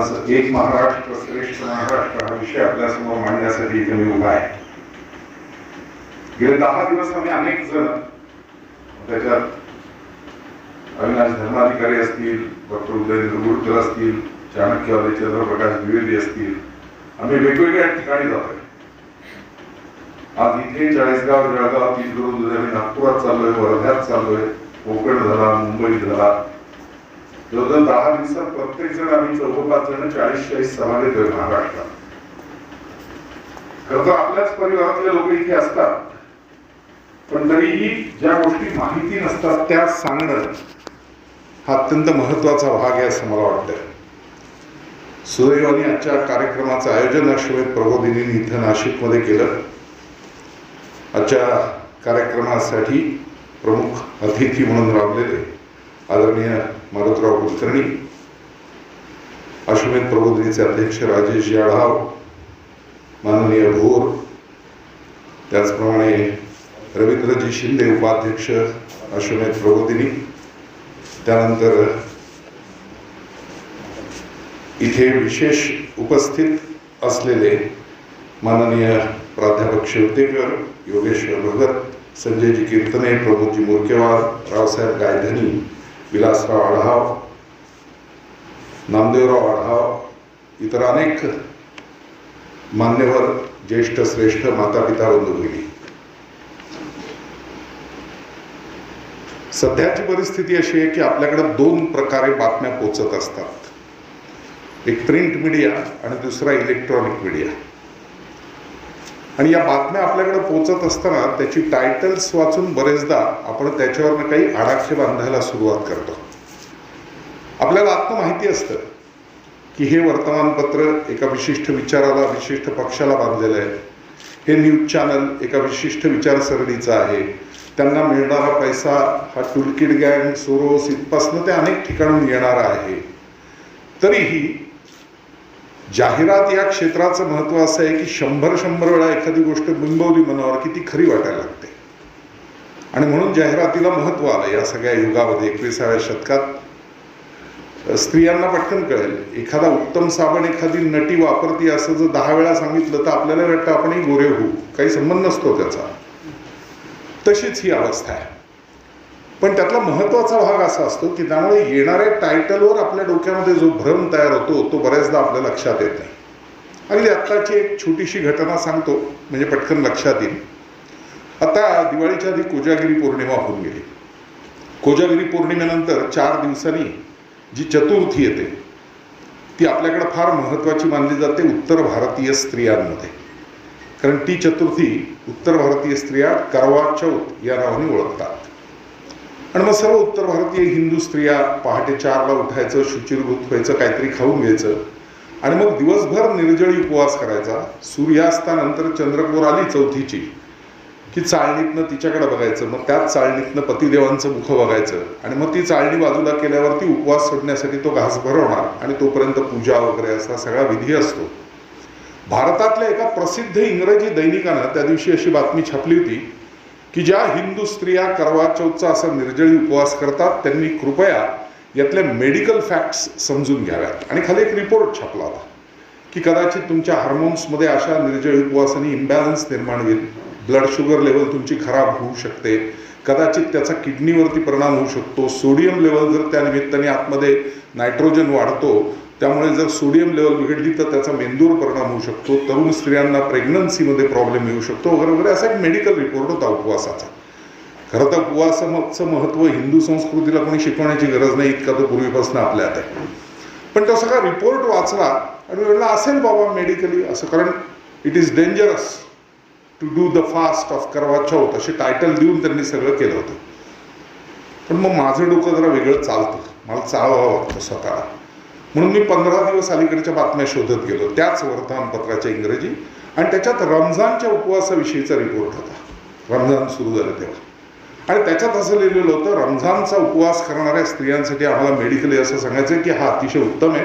आज एक महाराष्ट्र श्रेष्ठ महाराष्ट्र हा विषय आपल्यासमोर मांडण्यासाठी इथे मी उभा आहे. गेले 10 दिवस आम्ही अनेक जण, त्याच्यात अविनाश धर्माधिकारी असतील, डॉक्टर उदयेंद्र गुरुकर असतील, चाणक्यवादी चंद्रप्रकाश द्विवेदी असतील, आम्ही वेगवेगळ्या ठिकाणी जातोय. आज इथे चाळीसगाव, जळगाव, उद्या आम्ही नागपुरात चाललोय, वर्ध्यात चाललोय, कोकण झाला, मुंबई झाला. जवळजवळ 10 दिवसात प्रत्येक जण आम्ही 4-5 जण 40-40 सभा घेतोय महाराष्ट्रात. खरं तर आपल्याच परिवारातले लोक इथे असतात, पण तरीही ज्या गोष्टी माहिती नसतात त्या सांगणं हा अत्यंत महत्वाचा भाग आहे असं मला वाटतं. सुदैवाने आजच्या कार्यक्रमाचं आयोजन अश्वमेध प्रबोधिनींनी इथं नाशिकमध्ये केलं. आजच्या कार्यक्रमासाठी प्रमुख अतिथी म्हणून राबलेले आदरणीय मारुतराव कुलकर्णी, अश्वमेध प्रबोधिनीचे अध्यक्ष राजेश याढाव, माननीय भोर, त्याचप्रमाणे रवींद्रजी शिंदे उपाध्यक्ष अश्वमेध प्रबोधिनी, त्यानंतर इथे विशेष उपस्थित असलेले माननीय प्राध्यापक शेवतेकर, योगेश्वर भगत, संजयजी कीर्तने, प्रमोदजी मुरकेवार, रावसाहेब गायधनी, विलासराव आढाव, नामदेवराव आढाव, इतर अनेक मान्यवर, ज्येष्ठ श्रेष्ठ मातापिता, बंधू भगिनी. सध्याची परिस्थिती अशी आहे की आपल्याकडे 2 प्रकारे बातम्या पोचत असतात. एक प्रिंट मीडिया आणि दुसरा इलेक्ट्रॉनिक मीडिया. आणि या बातम्या आपल्याकडे पोचत असताना त्याची टायटल्स वाचून बरेचदा आपण त्याच्यावर काही आडाखे बांधायला सुरुवात करतो. आपल्याला आत्म माहिती असतं की हे वर्तमानपत्र एका विशिष्ट विचाराला, विशिष्ट पक्षाला बांधलेलं आहे, हे न्यूज चॅनल एका विशिष्ट विचारसरणीचं आहे, त्यांना मिळणारा पैसा हा टुलकिट गँग, सोरोस इथपासनं ते अनेक ठिकाणून येणारा आहे. तरीही जाहिरात या क्षेत्राचं महत्त्व असं आहे की 100 वेळा एखादी गोष्ट बिंबवली मनावर की ती खरी वाटायला लागते. आणि म्हणून जाहिरातीला महत्त्व आलं या सगळ्या युगामध्ये. 21व्या शतकात स्त्रियांना पटकन कळेल. एखादा उत्तम साबण एखादी नटी वापरती असं जर 10 वेळा सांगितलं तर आपल्याला वाटतं आपणही गोरे होऊ, काही संबंध नसतो त्याचा. तशीच ही अवस्था आहे. पण त्यातला महत्त्वाचा भाग असा असतो की त्यामुळे येणाऱ्या टायटलवर आपल्या डोक्यामध्ये जो भ्रम तयार होतो तो बऱ्याचदा आपल्या लक्षात येत नाही. आणि आत्ताची एक छोटीशी घटना सांगतो म्हणजे पटकन लक्षात येईल. आता दिवाळीच्या आधी कोजागिरी पौर्णिमा होऊन गेली. कोजागिरी पौर्णिमेनंतर 4 दिवसांनी जी चतुर्थी येते ती आपल्याकडे फार महत्त्वाची मानली जाते उत्तर भारतीय स्त्रियांमध्ये. कारण ती चतुर्थी उत्तर भारतीय स्त्रिया करवा चौथ या नावाने ओळखतात. आणि मग सर्व उत्तर भारतीय हिंदू स्त्रिया पहाटे 4ला उठायचं, शुचिर्भूत व्हायचं, काहीतरी खाऊन घ्यायचं आणि मग दिवसभर निर्जळी उपवास करायचा. सूर्यास्तानंतर चंद्रकोर आली चौथीची की चाळणीतनं तिच्याकडे बघायचं, मग त्याच चाळणीतनं पतिदेवांचं मुख बघायचं आणि मग ती चाळणी बाजूला केल्यावरती उपवास सोडण्यासाठी तो घास भरवणार आणि तोपर्यंत पूजा वगैरे असा सगळा विधी असतो. भारतातल्या एका प्रसिद्ध इंग्रजी दैनिकानं त्या दिवशी अशी बातमी छापली होती की ज्या हिंदू स्त्रिया करवा चौथचा असा निर्जळी उपवास करतात त्यांनी कृपया यातल्या मेडिकल फॅक्ट्स समजून घ्याव्यात. आणि खाली एक रिपोर्ट छापला होता की कदाचित तुमच्या हार्मोन्समध्ये अशा निर्जळी उपवासाने इम्बॅलन्स निर्माण होईल, ब्लड शुगर लेवल तुमची खराब होऊ शकते, कदाचित त्याचा किडनीवरती परिणाम होऊ शकतो, सोडियम लेवल जर त्या निमित्ताने आतमध्ये नायट्रोजन वाढतो त्यामुळे जर सोडियम लेवल बिघडली तर त्याचा मेंदूवर परिणाम होऊ शकतो, तरुण स्त्रियांना प्रेग्नन्सीमध्ये प्रॉब्लेम येऊ शकतो वगैरे वगैरे असा एक मेडिकल रिपोर्ट होता उपवासाचा. खरं तर उपवासाचं महत्त्व हिंदू संस्कृतीला कोणी शिकवण्याची गरज नाही, इतका तो पूर्वीपासून आपल्यात आहे. पण तो सगळा रिपोर्ट वाचला आणि म्हणलं असेल बाबा मेडिकली असं, कारण it is dangerous to do the fast of Karwa Chauth असे टायटल देऊन त्यांनी सगळं केलं होतं. पण मग माझं डोकं जरा वेगळं चालतं, मला चालवावं लागतं स्वतःला. म्हणून मी 15 दिवस अलीकडच्या बातम्या शोधत गेलो त्याच वर्तमानपत्राच्या इंग्रजी, आणि त्याच्यात रमजानच्या उपवासाविषयीचा रिपोर्ट होता. रमजान सुरू झालं तेव्हा, आणि त्याच्यात असं लिहिलेलं होतं रमजानचा उपवास करणाऱ्या स्त्रियांसाठी आम्हाला मेडिकली असं सांगायचं की हा अतिशय उत्तम आहे,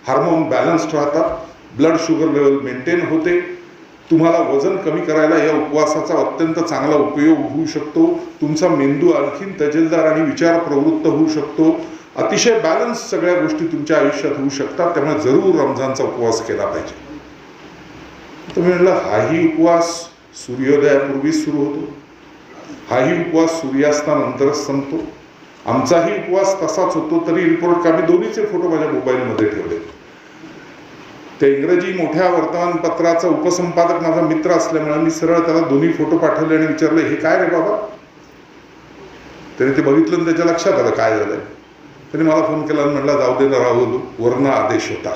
हार्मोन बॅलन्स्ड राहतात, ब्लड शुगर लेवल मेंटेन होते, तुम्हाला वजन कमी करायला या उपवासाचा अत्यंत चांगला उपयोग होऊ शकतो, तुमचा मेंदू आणखीन तजेलदार आणि विचार प्रवृत्त होऊ शकतो, अतिशय बॅलन्स सगळ्या गोष्टी तुमच्या आयुष्यात होऊ शकतात. त्यामुळे जरूर रमजानचा उपवास केला पाहिजे. तुम्ही म्हणलं हाही उपवास सूर्योदयापूर्वीच सुरू होतो, हाही उपवास सूर्यास्तानंतरच संपतो. आमचाही उपवास तसाच होतो. तरी रिपोर्ट आम्ही दोन्हीचे फोटो माझ्या मोबाईलमध्ये ठेवले. त्या इंग्रजी मोठ्या वर्तमानपत्राचा उपसंपादक माझा मित्र असल्यामुळे मी सरळ त्याला दोन्ही फोटो पाठवले आणि विचारले, हे काय रे बाबा? त्याने ते बघितलं आणि त्याच्या लक्षात आलं काय झालंय. त्याने मला फोन केला आणि म्हणला, जाऊ दे ना राहुल, वर्ण आदेश होता.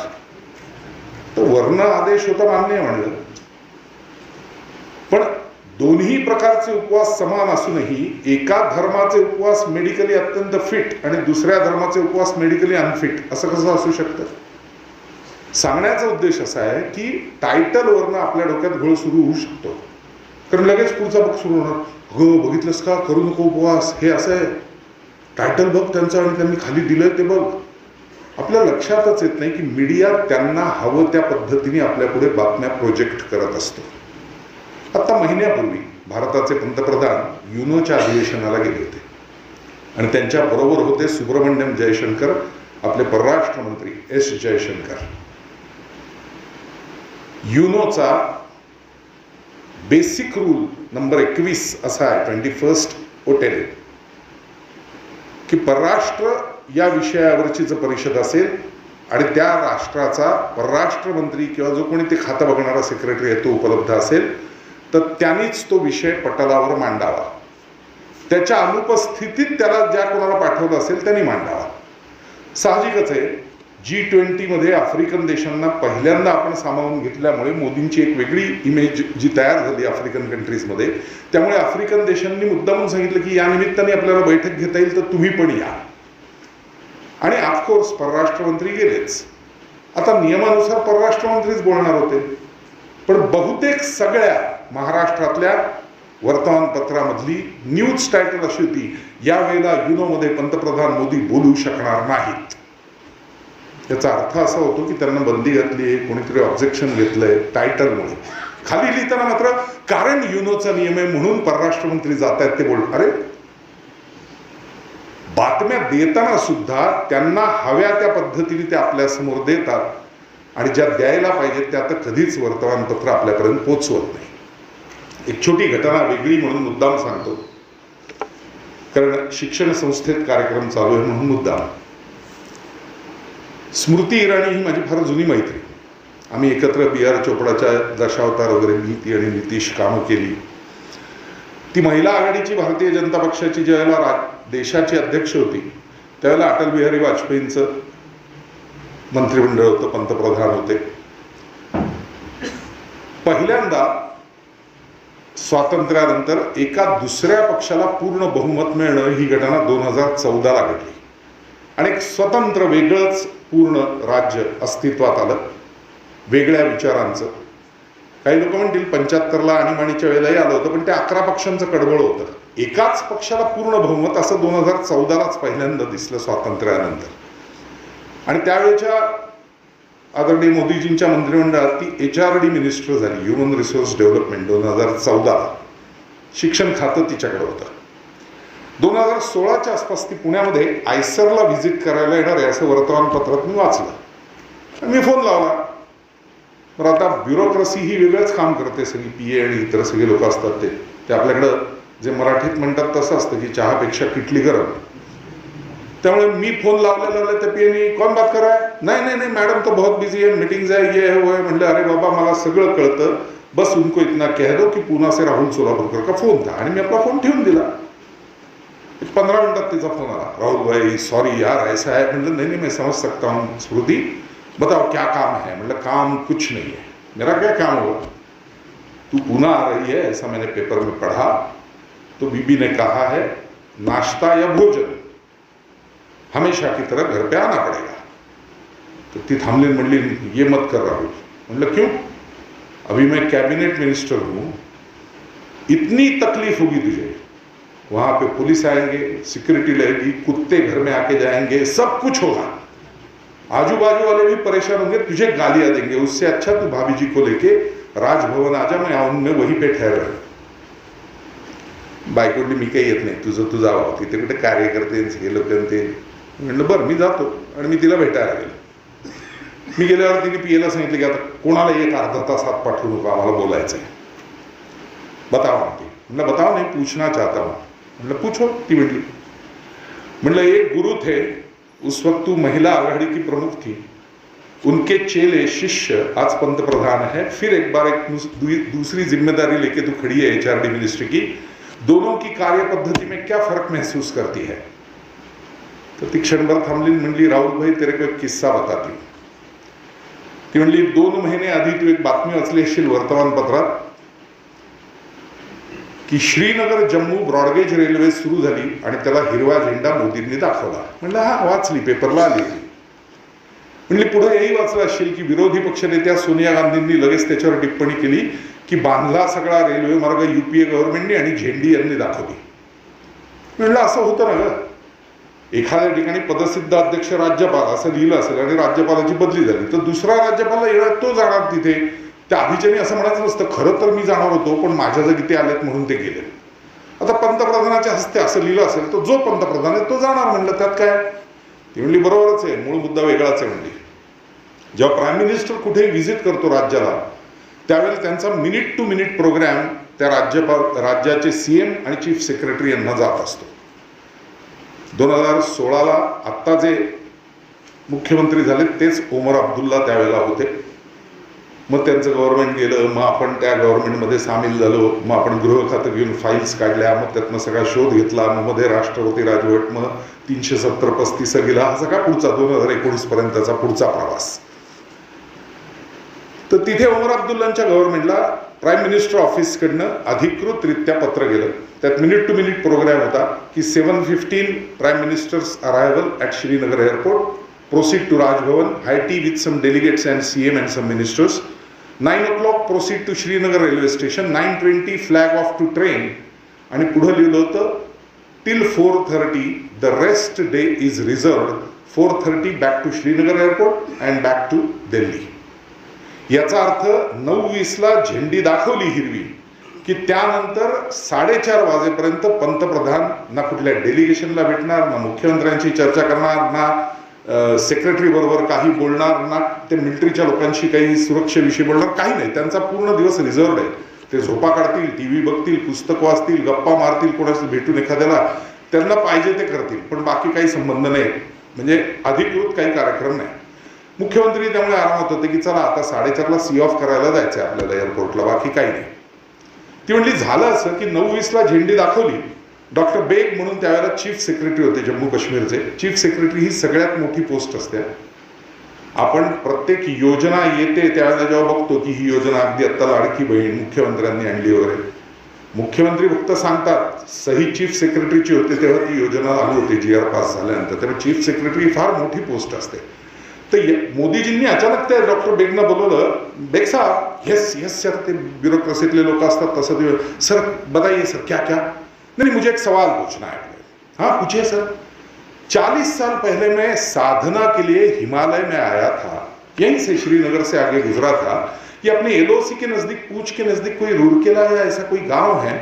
तर वर्ण आदेश होता मान्य म्हणलं, पण दोन्ही प्रकारचे उपवास समान असूनही एका धर्माचे उपवास मेडिकली अत्यंत फिट आणि दुसऱ्या धर्माचे उपवास मेडिकली अनफिट, असं कसं असू शकतं? सांगण्याचा उद्देश असा आहे की टायटलवरनं आपल्या डोक्यात घोळ सुरू होऊ शकतो. कारण लगेच पुढचा बघ सुरू होणार, हो बघितलंस का, करू नको उपवास, हे असं आहे, टायटल बघ त्यांचं आणि त्यांनी खाली दिलंय ते बघ. आपल्या लक्षातच येत नाही की मीडिया त्यांना हवं त्या पद्धतीने आपल्या पुढे बातम्या प्रोजेक्ट करत असतो. आता महिन्यापूर्वी भारताचे पंतप्रधान युनोच्या अधिवेशनाला गेले होते आणि त्यांच्या बरोबर होते सुब्रमण्यम जयशंकर, आपले परराष्ट्र मंत्री एस जयशंकर. युनोचा बेसिक रूल नंबर 21 असा आहे, 21 ओटेल, की परराष्ट्र या विषयावरची जर परिषद असेल आणि त्या राष्ट्राचा परराष्ट्र मंत्री किंवा जो कोणी ते खातं बघणारा सेक्रेटरी आहे तो उपलब्ध असेल तर त्यांनीच तो विषय पटलावर मांडावा. त्याच्या अनुपस्थितीत त्याला ज्या कोणाला पाठवलं असेल त्यांनी मांडावा. साहजिकच आहे, G20 मध्ये आफ्रिकन देशांना पहिल्यांदा आपण सामावून घेतल्यामुळे मोदींची एक वेगळी इमेज जी तयार झाली आफ्रिकन कंट्रीजमध्ये. त्यामुळे आफ्रिकन देशांनी मुद्दामून सांगितलं की या निमित्ताने आपल्याला बैठक घेता येईल तर तुम्ही पण या. आणि ऑफकोर्स परराष्ट्रमंत्री गेलेच. आता नियमानुसार परराष्ट्रमंत्रीच बोलणार होते, पण बहुतेक सगळ्या महाराष्ट्रातल्या वर्तमानपत्रामधली न्यूज टायटल अशी होती, यावेळेला युनोमध्ये पंतप्रधान मोदी बोलू शकणार नाहीत. याचा अर्थ असा होतो की त्यांना बंदी घातली, कोणीतरी ऑब्जेक्शन घेतलंय टायटलमुळे. खाली लिहिताना मात्र कारण युनोचा नियम आहे म्हणून परराष्ट्रमंत्री जात आहेत ते बोल. अरे बातम्या देताना सुद्धा त्यांना हव्या त्या पद्धतीने ते आपल्या समोर देतात आणि ज्या द्यायला पाहिजेत त्या तर कधीच वर्तमानपत्र आपल्यापर्यंत पोचवत नाही. एक छोटी घटना वेगळी म्हणून मुद्दाम सांगतो, कारण शिक्षण संस्थेत कार्यक्रम चालू आहे म्हणून मुद्दाम. स्मृती इराणी ही माझी फार जुनी मैत्री. आम्ही एकत्र BR चोपडाच्या दशावतार वगैरे मी ती आणि नितीश कामं केली. ती महिला आघाडीची भारतीय जनता पक्षाची ज्यावेळेला देशाची अध्यक्ष होती त्यावेळेला अटल बिहारी वाजपेयींचं मंत्रिमंडळ होतं, पंतप्रधान होते. पहिल्यांदा स्वातंत्र्यानंतर एका दुसऱ्या पक्षाला पूर्ण बहुमत मिळणं ही घटना 2014ला घडली आणि एक स्वतंत्र वेगळंच पूर्ण राज्य अस्तित्वात आलं, वेगळ्या विचारांचं. काही लोक म्हणतील 75ला आणीबाणीच्या वेळेलाही आलं होतं, पण ते 11 पक्षांचं कडबड होतं. एकाच पक्षाला पूर्ण बहुमत असं 2014लाच पहिल्यांदा दिसलं स्वातंत्र्यानंतर. आणि त्यावेळेच्या आदरणीय मोदीजींच्या मंत्रिमंडळात ती HRD मिनिस्टर झाली, ह्युमन रिसोर्स डेव्हलपमेंट. 2014ला शिक्षण खातं तिच्याकडे होतं. 2016च्या आसपास ती पुण्यामध्ये आयसरला व्हिजिट करायला येणार आहे असं वर्तमानपत्रात मी वाचलं. मी फोन लावला. तर आता ब्युरोक्रेसी ही वेगळंच काम करते, सगळी PA आणि इतर सगळे लोक असतात ते आपल्याकडं जे मराठीत म्हणतात तसं असतं की चहापेक्षा किटली गरम. त्यामुळे मी फोन लावल्या त्या PA कौन बात कर रहा है? नहीं मैडम तो बहुत बिजी है, मीटिंग्स है, ये है वो है. म्हणलं अरे बाबा मला सगळं कळतं, बस उनको इतना कह दो की पुणे से राहुल सोलापूरकर का फोन था. आणि मी आपला फोन ठेवून दिला. 15 मिनटात तिचा फोन आला, राहुल भाई सॉरी यार ऐसा है. म्हणलं नहीं मैं समझ सकता हूँ स्मृति, बताओ क्या काम है. मतलब काम कुछ नहीं है. मेरा क्या काम होगा, तू पुणे आ रही है ऐसा मैंने पेपर में पढ़ा, तो बीबी ने कहा है नाश्ता या भोजन हमेशा की तरह घर पे आना पड़ेगा. तो ती थांबली, म्हणली ये मत कर राहुल. मतलब क्यों, अभी मैं कैबिनेट मिनिस्टर हूँ, इतनी तकलीफ होगी तुझे, वहां पे पुलिस आएंगे, सिक्योरिटी लगेगी, कुत्ते घर में आके जाएंगे, सब कुछ होगा, आजू बाजू वाले भी परेशान होंगे, तुझे गालियां देंगे. उससे अच्छा तू भाभी जी को लेके राजभवन आजा, मैं आऊंगा वहीं पे ठहर. बायकोडली मी काही येत नाही, तुझं तू जावं, तिथे कुठे कार्यकर्ते हे लोक ते म्हणलं बरं मी जातो, आणि मी तिला भेटायला गेलो. मी गेल्यावर तिने PA ला सांगितलं की आता कोणाला एक अर्धा तास हात पाठवू नको, आम्हाला बोलायचं आहे. बताओ म्हणते. म्हणलं बताओ नाही, पूछना चाहता हूँ. म्हणलं पूछो. ती म्हटली, म्हणलं एक गुरु थे, उस वक्त तू महिला आघाड़ी की प्रमुख थी, उनके चेले शिष्य आज पंतप्रधान है, फिर एक बार एक दूसरी जिम्मेदारी लेके तू खड़ी है HRD मिनिस्ट्री की, दोनों की कार्य पद्धति में क्या फर्क महसूस करती है? तर ती क्षणभर थांबली, म्हणली राहुल भाई तेरे को एक किस्सा बताती. ती म्हणली 2 महिने आधी तू एक बातमी वाचली असशील वर्तमानपत्रात की श्रीनगर जम्मू ब्रॉडगेज रेल्वे सुरू झाली आणि त्याला हिरवा झेंडा मोदींनी दाखवला. म्हणलं हा वाचली, पेपरला आली. म्हणली पुढे हेही वाचलं असशील की विरोधी पक्षनेत्या सोनिया गांधींनी लगेच त्याच्यावर टिप्पणी केली की बांधला सगळा रेल्वे मार्ग UPA गव्हर्नमेंटने आणि झेंडी यांनी दाखवली. म्हणलं असं होतं ना ग, एखाद्या ठिकाणी पदसिद्ध अध्यक्ष राज्यपाल असं लिहिलं असेल आणि राज्यपालाची बदली झाली तर दुसरा राज्यपाल येणार, तो जाणार तिथे. त्या आधीच्यानी असं म्हणायचं नसतं खरं तर मी जाणार होतो पण माझ्या जागी ते आलेत म्हणून ते गेले. आता पंतप्रधानाच्या हस्ते असं लिहिलं असेल तर जो पंतप्रधान आहे तो जाणार. म्हणलं त्यात काय? ती म्हणली बरोबरच आहे, मूळ मुद्दा वेगळाच आहे. म्हणली जेव्हा प्राईम मिनिस्टर कुठेही व्हिजिट करतो राज्याला त्यावेळेला त्यांचा मिनिट टू मिनिट प्रोग्राम त्या राज्याचे CM आणि चीफ सेक्रेटरी यांना जात असतो. 2016ला आत्ता जे मुख्यमंत्री झाले तेच ओमर अब्दुल्ला त्यावेळेला होते. मग त्यांचं गव्हर्नमेंट गेलं, मग आपण त्या गव्हर्नमेंटमध्ये सामील झालो, मग आपण गृह खातं घेऊन फाईल्स काढल्या, मग त्यातनं सगळा शोध घेतला, मग मध्ये राष्ट्रपती राजवट, मग 370-35 गेला, हा सगळा पुढचा 2019 पर्यंतचा पुढचा प्रवास. तर तिथे ओमर अब्दुल्लांच्या गव्हर्नमेंटला प्राईम मिनिस्टर ऑफिसकडनं अधिकृतरित्या पत्र गेलं. त्यात मिनिट टू मिनिट प्रोग्राम होता की 7:15 prime ministers arrival at Srinagar airport, proceed to Raj Bhavan, high tea with some delegates and CM and some ministers. 9 o'clock proceed to Srinagar railway station, 9:20 flag off to train. आणि पुढे लिहिलं होतं till 4:30 the rest day is reserved, 4:30 back to Srinagar airport and back to Delhi. याचा अर्थ 9:20ला झेंडी दाखवली हिरवी की त्यानंतर 4:30 वाजेपर्यंत पंतप्रधान ना कुठल्या डेलिगेशनला भेटणार, ना मुख्यमंत्र्यांशी चर्चा करणार, ना सेक्रेटरी बरोबर काही बोलणार, ना ते मिलिटरीच्या लोकांशी काही सुरक्षेविषयी बोलणार, काही नाही. त्यांचा पूर्ण दिवस रिझर्व्ड आहे. ते झोपा काढतील, TV बघतील, पुस्तक वाचतील, गप्पा मारतील, कोणाशी भेटून एखाद्याला, त्यांना पाहिजे ते करतील, पण बाकी काही संबंध नाही. म्हणजे अधिकृत काही कार्यक्रम नाही. मुख्यमंत्री त्यामुळे आरामात होते की चला आता 4:30ला सी ऑफ करायला जायचं आहे आपल्याला एअरपोर्टला, बाकी काही नाही. ती म्हणली झालं असं की 9:20ला झेंडी दाखवली. डॉक्टर बेग म्हणून त्यावेळेला चीफ सेक्रेटरी होते जम्मू काश्मीरचे. चीफ सेक्रेटरी ही सगळ्यात मोठी पोस्ट असते. आपण प्रत्येक योजना येते त्यावेळेला जेव्हा बघतो की ही योजना अगदी आत्ता लाडकी बहीण मुख्यमंत्र्यांनी आणली वगैरे, मुख्यमंत्री फक्त सांगतात, सही चीफ सेक्रेटरीची होते तेव्हा ती योजना लागू होते GR पास झाल्यानंतर. त्यामुळे चीफ सेक्रेटरी फार मोठी पोस्ट असते. तर मोदीजींनी अचानक त्या डॉक्टर बेगना बोलवलं. बेग साहब, यस यस सर, ते ब्युरोक्रेसीतले लोक असतात तसं, सर बताइए सर क्या क्या. नहीं मुझे एक सवाल पूछना है. हाँ पूछिए सर. 40 साल पहले मैं साधना के लिए हिमालय में आया था, यहीं से श्रीनगर से आगे गुजरा था. ये अपने LOC के नजदीक, पूंछ के नजदीक कोई रूरकेला या ऐसा कोई गांव है,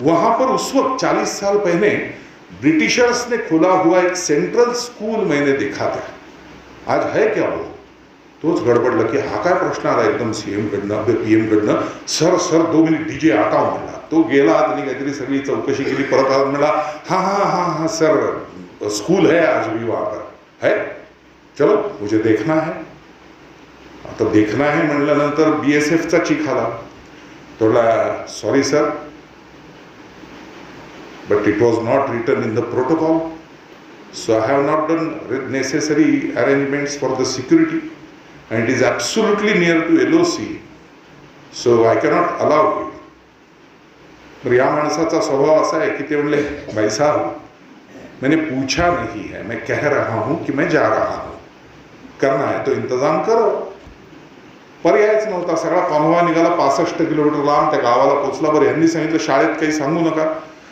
वहां पर उस वक्त 40 साल पहले ब्रिटिशर्स ने खोला हुआ एक सेंट्रल स्कूल मैंने देखा था. आज है क्या वो? तोच गडबडला की हा काय प्रश्न आला एकदम CM कडनं, PM कडनं. सर सर 2 मिनिट DJ आता हूं म्हणला. तो गेला, त्यांनी काहीतरी सगळी चौकशी केली, परत आला, म्हणला हाँ हाँ हाँ हाँ सर स्कूल है आज भी वहाँ पर है, चलो मुझे देखना है. आता देखना है म्हणल्यानंतर BSFचा चीख आला. थोडा sorry sir but it was not written in the protocol, so I have not done necessary arrangements for the security and it is absolutely near to LOC, so I cannot allow you. पर या माणसाचा स्वभाव असा है कि ते म्हणले भाई साहब मैंने पूछा नहीं है, मैं कह रहा हूं कि मैं जा रहा हूं, करना है तो इंतजाम करो. पर्यायच नव्हता. सगळा कॉन्व्हॉय निघाला 65 किलोमीटर लांब त्या गावाला पोहोचला. बरं यांनी सांगितलं शाळेत काही सांगू नका.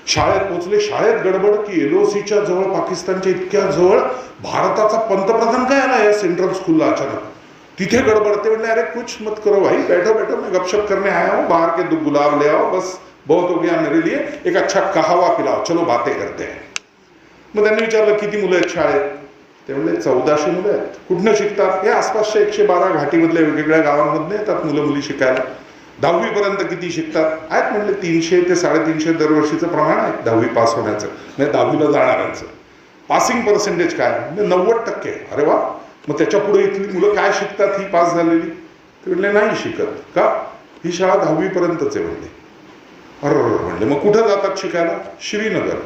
शाळेत पोहोचले. शाळेत गडबड की LOCच्या जवळ, पाकिस्तानच्या इतक्या जवळ भारताचा पंतप्रधान काय आला या सेंट्रल स्कूलला अचानक. तिथे गड़बड़ते बोले अरे कुछ मत करो भाई, बैठो बैठो, मैं गपशप करने आया हूँ, बाहर के 2 गुलाब ले आओ, बस बहुत हो गया मेरे लिए, एक अच्छा कहावा पिलाओ, चलो बातें करते हैं. मग त्यांनी विचारलं किती मुलं आहेत शाळेत. ते म्हणले 1400 मुलं आहेत. कुठनं शिकतात? हे आसपासच्या 112 घाटीमधल्या वेगवेगळ्या गावांमधले येतात मुलं मुली शिकायला. 10वी पर्यंत किती शिकतात? आहेत म्हणले 300 ते 350 दरवर्षीचं प्रमाण आहे 10वी पास होण्याचं, म्हणजे 10वीला जाणाऱ्यांचं. पासिंग पर्सेंटेज काय? म्हणजे 90%. अरे वा, मग त्याच्या पुढे इथली मुलं काय शिकतात ही पास झालेली? ते म्हणले नाही शिकत. का? ही शाळा 10वी पर्यंतच आहे म्हणले. अरे म्हणले मग कुठं जातात शिकायला? श्रीनगर.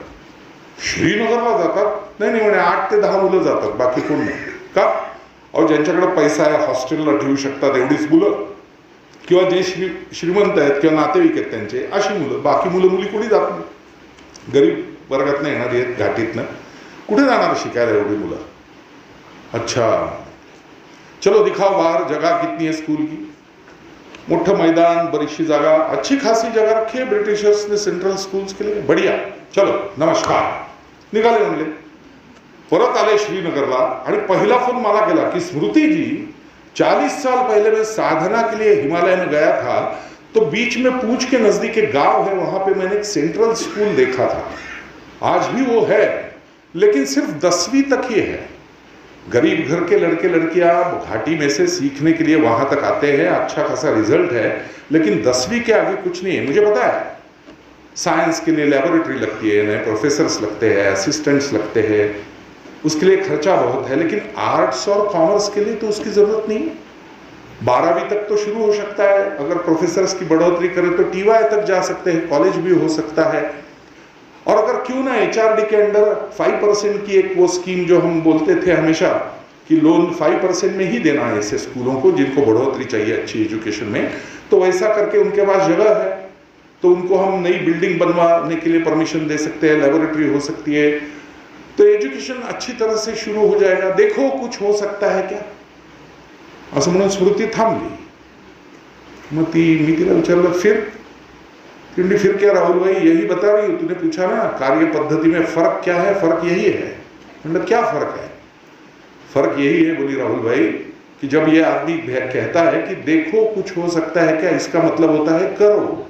श्रीनगरला जातात? नाही म्हणे 8 ते 10 मुलं जातात, बाकी कोण नाही. का? अहो ज्यांच्याकडे पैसा आहे, हॉस्टेलला ठेवू शकतात एवढीच मुलं, किंवा जे श्रीमंत आहेत किंवा नातेवाईक आहेत त्यांचे, अशी मुलं. बाकी मुलं मुली कोणी जात नाही. गरीब वर्गात नाही येणारी आहेत घाटीतनं, कुठे जाणार शिकायला एवढी मुलं? अच्छा चलो दिखाओ बाहर जगह कितनी है स्कूल की. मोठं मैदान, बरीचशी जागा, अच्छी खासी जगह रखी है ब्रिटिशर्स ने सेंट्रल स्कूल्स के लिए. बढ़िया, चलो नमस्कार. निघाले म्हणले. परत आले श्रीनगरला आणि पहिला फोन मला केला की स्मृति जी 40 साल पहले मैं साधना के लिए हिमालय में गया था, तो बीच में पूंछ के नजदीक एक गांव है, वहां पे मैंने एक सेंट्रल स्कूल देखा था. आज भी वो है, लेकिन सिर्फ 10वीं तक ही है. गरीब घर के लड़के लड़कियां घाटी में से सीखने के लिए वहां तक आते हैं, अच्छा खासा रिजल्ट है, लेकिन 10वीं के आगे कुछ नहीं है. मुझे पता है साइंस के लिए लैबोरेटरी लगती है, नए प्रोफेसर्स लगते हैं, असिस्टेंट्स लगते हैं, उसके लिए खर्चा बहुत है, लेकिन आर्ट्स और कॉमर्स के लिए तो उसकी जरूरत नहीं. 12वीं तक तो शुरू हो सकता है, अगर प्रोफेसर्स की बढ़ोतरी करें तो TY तक जा सकते हैं, कॉलेज भी हो सकता है. और अगर क्यों ना HRD के अंडर 5% की एक वो स्कीम जो हम बोलते थे हमेशा कि लोन 5% में ही देना है ऐसे स्कूलों को जिनको बढ़ोतरी चाहिए अच्छी एजुकेशन में, तो वैसा करके उनके पास जगह है तो उनको हम नई बिल्डिंग बनवाने के लिए परमिशन दे सकते हैं, लैबोरेटरी हो सकती है, तो एजुकेशन अच्छी तरह से शुरू हो जाएगा. देखो कुछ हो सकता है क्या, असं म्हणून स्मृती थांबली. मग मी तिला विचारलं फिर क्या राहुल भाई, यही बता रही हो, तूने पूछा ना कार्य पद्धति में फर्क क्या है? फर्क यही है. मतलब क्या फर्क है? फर्क यही है बोली राहुल भाई कि जब ये आदमी कहता है कि देखो कुछ हो सकता है क्या, इसका मतलब होता है करो,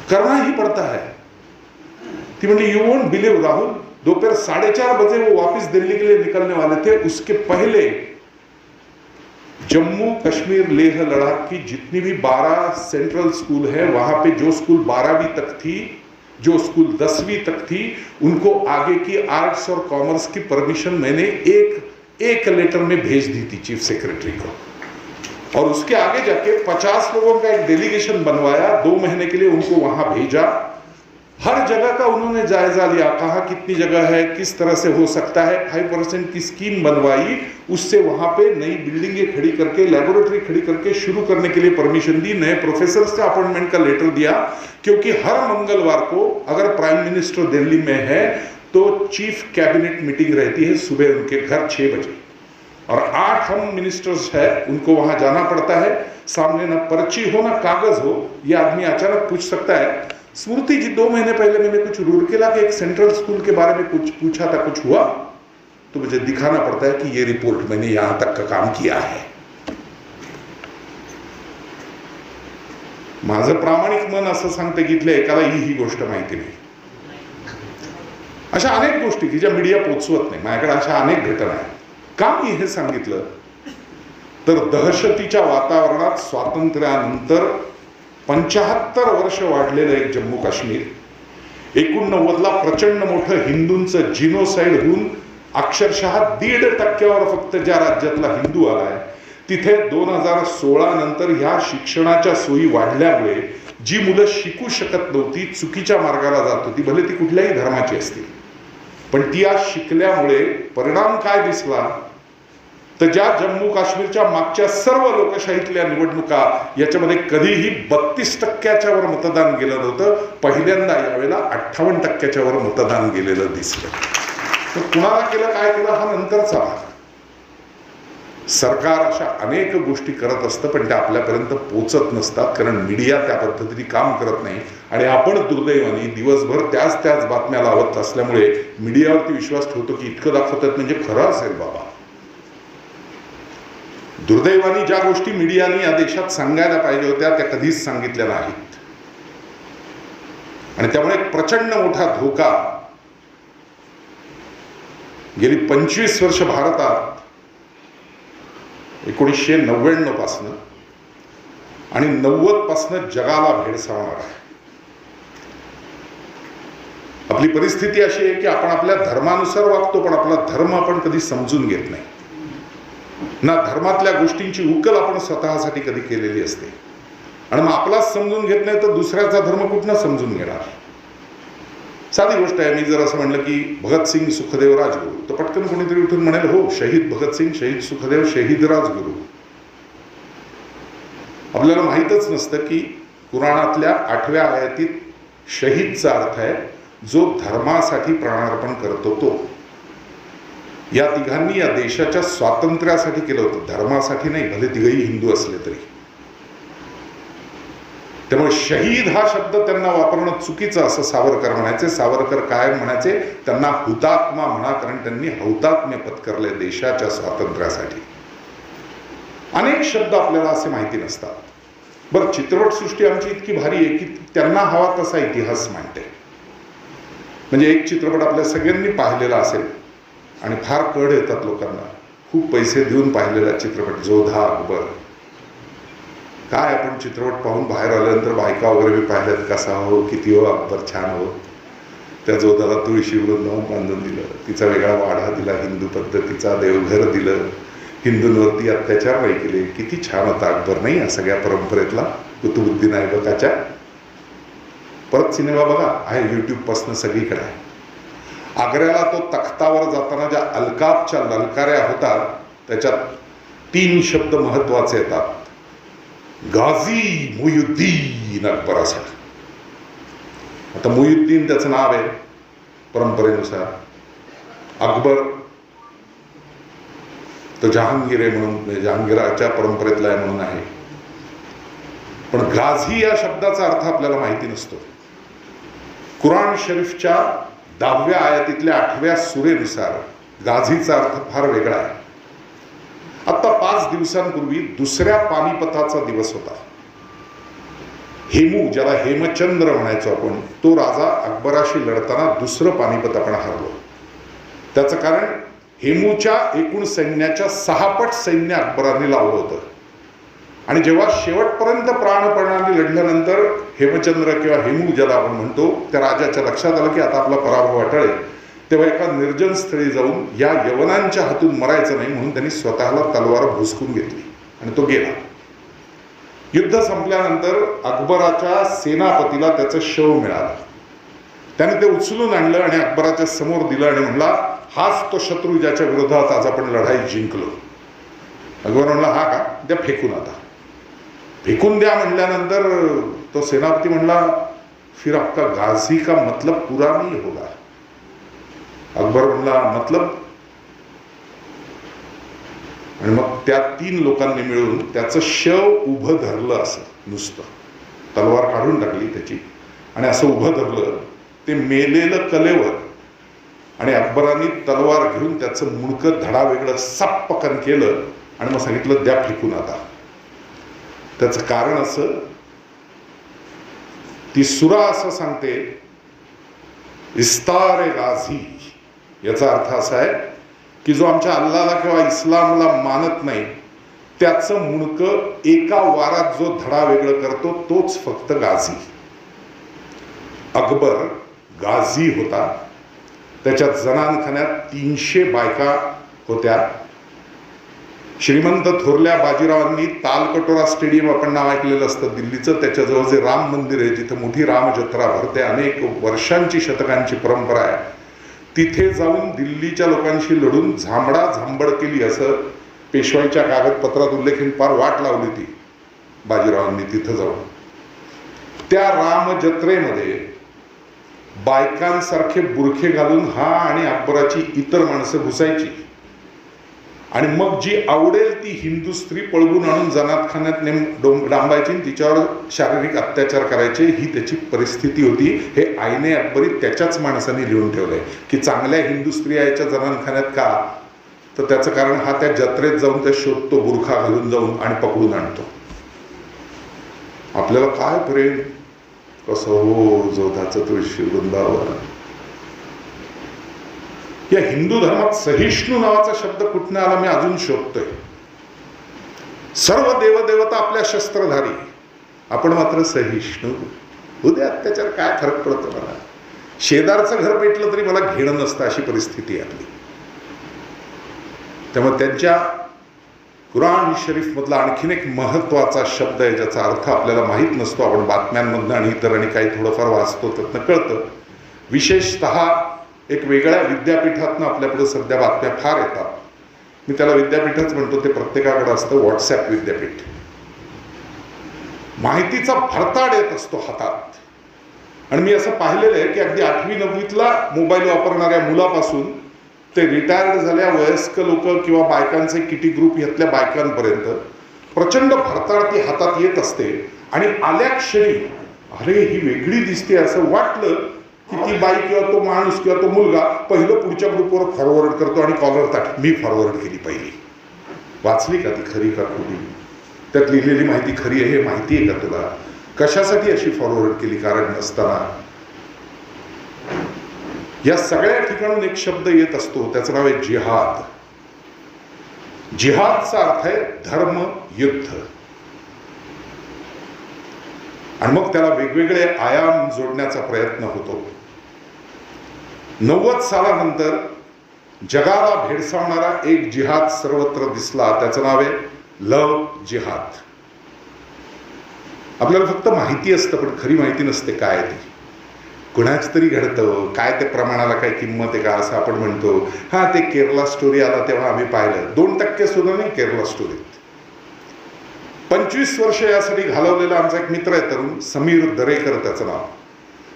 करना ही पड़ता है. ती म्हणजे यू वोंट बिलीव राहुल, दोपहर 4:30 बजे वो वापस दिल्ली के लिए निकलने वाले थे. उसके पहले जम्मू कश्मीर लेह लद्दाख की जितनी भी 12 सेंट्रल स्कूल है, वहां पे जो स्कूल 12वीं तक थी, जो स्कूल 10वीं तक थी, उनको आगे की आर्ट्स और कॉमर्स की परमिशन मैंने एक लेटर में भेज दी थी चीफ सेक्रेटरी को. और उसके आगे जाके 50 लोगों का एक डेलीगेशन बनवाया, 2 महीने के लिए उनको वहां भेजा. हर जगह का उन्होंने जायजा लिया, कहा कितनी जगह है, किस तरह से हो सकता है. 5% की स्कीम बनवाई, उससे वहां पे नई बिल्डिंगें खड़ी करके, लैबोरेटरी खड़ी करके शुरू करने के लिए परमिशन दी. नए प्रोफेसर से अपॉइंटमेंट का लेटर दिया, क्योंकि हर मंगलवार को अगर प्राइम मिनिस्टर दिल्ली में है तो चीफ कैबिनेट मीटिंग रहती है सुबह उनके घर 6 बजे, और 8 हम मिनिस्टर्स है, उनको वहां जाना पड़ता है. सामने ना पर्ची हो ना कागज हो, ये आदमी अचानक पूछ सकता है, स्मृति जी 2 महीने पहले मैंने कुछ रूरकेला के एक सेंट्रल स्कूल के बारे में कुछ पूछा था, कुछ हुआ? तो मुझे दिखाना पड़ता है कि ये रिपोर्ट मैंने यहां तक का काम किया है. माझं प्रामाणिक मन असं सांगते की इथल्या एकाला ही गोष्ट माहिती नाही. अशा अनेक गोष्टी की ज्या मीडिया पोचवत नाही, माझ्याकडे अशा अनेक घटना आहेत. का मी हे सांगितलं तर दहशतीच्या वातावरणात स्वातंत्र्यानंतर 75 वर्ष वाढलेलं एक जम्मू काश्मीर, 89ला प्रचंड मोठं हिंदूंचं जिनोसाइड होऊन अक्षरशः 1.5% फक्त ज्या राज्यातला हिंदू आलाय, तिथे 2016 नंतर ह्या शिक्षणाच्या सोयी वाढल्यामुळे जी मुलं शिकू शकत नव्हती, चुकीच्या मार्गाला जात होती, भले ती कुठल्याही धर्माची असतील, पण ती आज शिकल्यामुळे परिणाम काय दिसला तर ज्या जम्मू काश्मीरच्या मागच्या सर्व लोकशाहीतल्या निवडणुका याच्यामध्ये कधीही 32% वर मतदान गेलं नव्हतं, पहिल्यांदा यावेळेला 58% वर मतदान गेलेलं दिसलं. तर कुणाला केलं, काय केलं हा नंतरचा भाग. सरकार अशा अनेक गोष्टी करत असतं, पण त्या आपल्यापर्यंत पोचत नसतात, कारण मीडिया त्या पद्धतीने काम करत नाही. आणि आपण दुर्दैवाने दिवसभर त्याच बातम्या लावत असल्यामुळे मीडियावरती विश्वास ठेवतो की इतकं दाखवतात म्हणजे खरं असेल बाबा. दुर्दैवाने ज्या गोष्टी मीडियाने या देशात सांगायला पाहिजे होत्या त्या कधीच सांगितल्या नाहीत, आणि त्यामुळे एक प्रचंड मोठा धोका गेली 25 वर्ष भारतात 1999 पासनं आणि 90 पासनं जगाला भेडसावणार आहे. आपली परिस्थिती अशी आहे की आपण आपल्या धर्मानुसार वागतो, पण आपला धर्म आपण कधी समजून घेत नाही ना. धर्मातल्या गोष्टींची उकल आपण स्वतःसाठी कधी केलेली असते, आणि मग आपलाच समजून घेत नाही तर दुसऱ्याचा धर्म कुठनं समजून घेणार. साधी गोष्ट आहे. मी जर असं म्हणलं की भगतसिंग सुखदेव राजगुरू, तर पटकन कोणीतरी उठून म्हणेल हो, शहीद भगतसिंग, शहीद सुखदेव, शहीद राजगुरू. आपल्याला माहीतच नसतं की कुराणातल्या 8व्या आयतीत शहीदचा अर्थ आहे जो धर्मासाठी प्राणार्पण करतो तो. या तिघांनी या देशाच्या स्वातंत्र्यासाठी केलं होतं, धर्मासाठी नाही, भले तिघही हिंदू असले तरी. त्यामुळे शहीद हा शब्द त्यांना वापरणं चुकीचं असं सावरकर म्हणायचे. सावरकर काय म्हणायचे, त्यांना हुतात्मा म्हणा, कारण त्यांनी हौतात्म्य पत्करले देशाच्या स्वातंत्र्यासाठी. अनेक शब्द आपल्याला असे माहिती नसतात. बरं, चित्रपटसृष्टी आमची इतकी भारी आहे की त्यांना हवा तसा इतिहास मांडते. म्हणजे एक चित्रपट आपल्या सगळ्यांनी पाहिलेला असेल आणि फार कळ येतात लोकांना, खूप पैसे देऊन पाहिलेला चित्रपट जोधा अकबर. काय आपण चित्रपट पाहून बाहेर आल्यानंतर बायका वगैरे मी पाहिल्यात, कसा हो, किती हो अकबर, छान हो. त्या जोधाला तुळशीवरून नाव बांधून दिलं, तिचा वेगळा वाडा दिला, हिंदू पद्धतीचा देवघर दिलं, हिंदूंवरती अत्याचार नाही केले. किती छान होता अकबर, नाही या सगळ्या परंपरेतला कुतुबुद्दीन ऐबकाच्या. परत सिनेमा बघा, आहे यूट्यूबपासून सगळीकडे आहे. आग्र्याला तो तख्तावर जाताना ज्या अलकाबच्या ललकाऱ्या होतात त्याच्यात 3 शब्द महत्वाचे येतात. गाझी मुयुद्दीन अकबर असा. आता मुयुद्दीन त्याचं नाव आहे परंपरेनुसार, अकबर तो जहांगीर आहे म्हणून, जहांगीराच्या परंपरेतला आहे म्हणून आहे. पण गाझी या शब्दाचा अर्थ आपल्याला माहिती नसतो. कुराण शरीफच्या 10व्या आयतीतल्या 8व्या सुरेनुसार गाझीचा अर्थ फार वेगळा आहे. आता 5 दिवसांपूर्वी दुसऱ्या पानिपताचा दिवस होता. हेमू, ज्याला हेमचंद्र म्हणायचो आपण, तो राजा अकबराशी लढताना दुसरं पानिपत आपण हरलो. त्याचं कारण हेमूच्या एकूण सैन्याच्या 6 पट सैन्य अकबराने लावलं होतं. आणि जेव्हा शेवटपर्यंत प्राणपणाने लढल्यानंतर हेमचंद्र किंवा हेमू ज्याला आपण म्हणतो, त्या राजाच्या लक्षात आलं की आता आपला पराभव अटळ आहे. तेव्हा एका निर्जन स्थळी जाऊन या यवनांच्या हातून मरायचं नाही म्हणून त्यांनी स्वतःला तलवार भुसकून घेतली आणि तो गेला. युद्ध संपल्यानंतर अकबराच्या सेनापतीला त्याचं शव मिळालं. त्याने ते उचलून आणलं आणि अकबराच्या समोर दिलं आणि म्हणला, हाच तो शत्रू ज्याच्या विरोधात आज आपण लढाई जिंकलो. अकबर म्हणला, हा का, द्या फेकून. आता फेकून द्या म्हणल्यानंतर तो सेनापती म्हणला, फिर आपका गाझी का मतलब पूरा नहीं होगा. अकबर म्हणला, मतलब? आणि मग त्या 3 लोकांनी मिळून त्याचं शव उभं धरलं. असं नुसतं तलवार काढून टाकली त्याची आणि असं उभं धरलं ते मेलेलं कलेवर. आणि अकबरांनी तलवार घेऊन त्याचं मुंडकं धडावेगळं सप्पकन केलं आणि मग सांगितलं, द्या फेकून आता. त्याचं कारण असं, ती सुरा असं सांगते, इस्तार गाझी, याचा अर्थ असा आहे की जो आमच्या अल्लाला किंवा इस्लामला मानत नाही त्याचं मुंडकं एका वारात जो धडा वेगळं करतो तोच फक्त गाझी. अकबर गाझी होता. त्याच्या जनानखान्यात 300 बायका होत्या. श्रीमंत थोरल्या बाजीरावांनी तालकटोरा स्टेडियम आपण नाव ऐकलेलं असतं दिल्लीचं, त्याच्याजवळ जे राम मंदिर आहे जिथं मोठी रामजत्रा भरते, अनेक वर्षांची शतकांची परंपरा आहे, तिथे जाऊन दिल्लीच्या लोकांशी लढून झांबडा झांबड केली असं पेशवाईच्या कागदपत्रात उल्लेखीन फार वाट लावली ती बाजीरावांनी तिथं जाऊन. त्या रामजत्रेमध्ये बायकांसारखे बुरखे घालून हा आणि अकबराची इतर माणसं घुसायची आणि मग जी आवडेल ती हिंदू स्त्री पळवून आणून जनातखान्यात डांबायची, तिच्यावर शारीरिक अत्याचार करायचे. ही त्याची परिस्थिती होती. हे आईने अकबरी त्याच्याच माणसांनी लिहून ठेवलंय की चांगल्या हिंदू स्त्रिया याच्या जनातखान्यात का, तर त्याचं कारण हा त्या जत्रेत जाऊन त्या शोधतो, बुरखा घालून जाऊन आणि पकडून आणतो. आपल्याला काय प्रेम, कसं हो जोधाचं तुळशी वृंदावन. या हिंदू धर्मात सहिष्णू नावाचा शब्द कुठनं आला मी अजून शोधतोय. सर्व देवदेवता आपल्या शस्त्रधारी, आपण मात्र सहिष्णू. उद्या अत्याचार काय फरक पडतो मला? शेजारचं घर पेटलं तरी मला घेणं नसतं, अशी परिस्थिती आहे आपली. त्यामुळे त्यांच्या कुराण शरीफ मधला आणखीन एक महत्वाचा शब्द आहे ज्याचा अर्थ आपल्याला माहीत नसतो. आपण बातम्यांमधनं आणि इतर आणि काही थोडंफार वाचतो, त्यातनं कळतं. विशेषतः एक वेगळ्या विद्यापीठातनं आपल्यापुढे सध्या बातम्या फार येतात. मी त्याला विद्यापीठच म्हणतो, ते प्रत्येकाकडे असतं व्हॉट्सॲप विद्यापीठ. माहितीचा भरताड येत असतो हातात. आणि मी असं पाहिलेलं आहे की अगदी 8वी 9वीतला मोबाईल वापरणाऱ्या मुलापासून ते रिटायर्ड झाल्या वयस्क लोक किंवा बायकांचे किटी ग्रुप यातल्या बायकांपर्यंत प्रचंड भरताड ती हातात येत असते. आणि आल्या क्षणी अरे ही वेगळी दिसते असं वाटलं की ती बाई किंवा तो माणूस किंवा तो मुलगा पहिलं पुढच्या ग्रुपवर फॉरवर्ड करतो आणि कॉलर ताट मी फॉरवर्ड केली पहिली. वाचली का ती खरी का खोटी? त्यात लिहिलेली माहिती खरी आहे हे माहिती आहे का तुला? कशासाठी अशी फॉरवर्ड केली कारण नसताना? या सगळ्या ठिकाणून एक शब्द येत असतो, त्याचं नाव आहे जिहाद. जिहादचा अर्थ आहे धर्म युद्ध. आणि मग त्याला वेगवेगळे आयाम जोडण्याचा प्रयत्न होतो. 90 सालानंतर जगाला भेडसावणारा एक जिहाद सर्वत्र दिसला, त्याचं नाव आहे लव जिहाद. आपल्याला फक्त माहिती असतं पण खरी माहिती नसते काय ती. कुणाच तरी घडतं काय, ते प्रमाणाला काय किंमत आहे का असं आपण म्हणतो. हा ते केरला स्टोरी आला तेव्हा आम्ही पाहिलं, 2% सुद्धा नाही केरला स्टोरीत. 25 वर्ष यासाठी घालवलेला आमचा एक मित्र आहे तरुण, समीर दरेकर त्याचं नाव.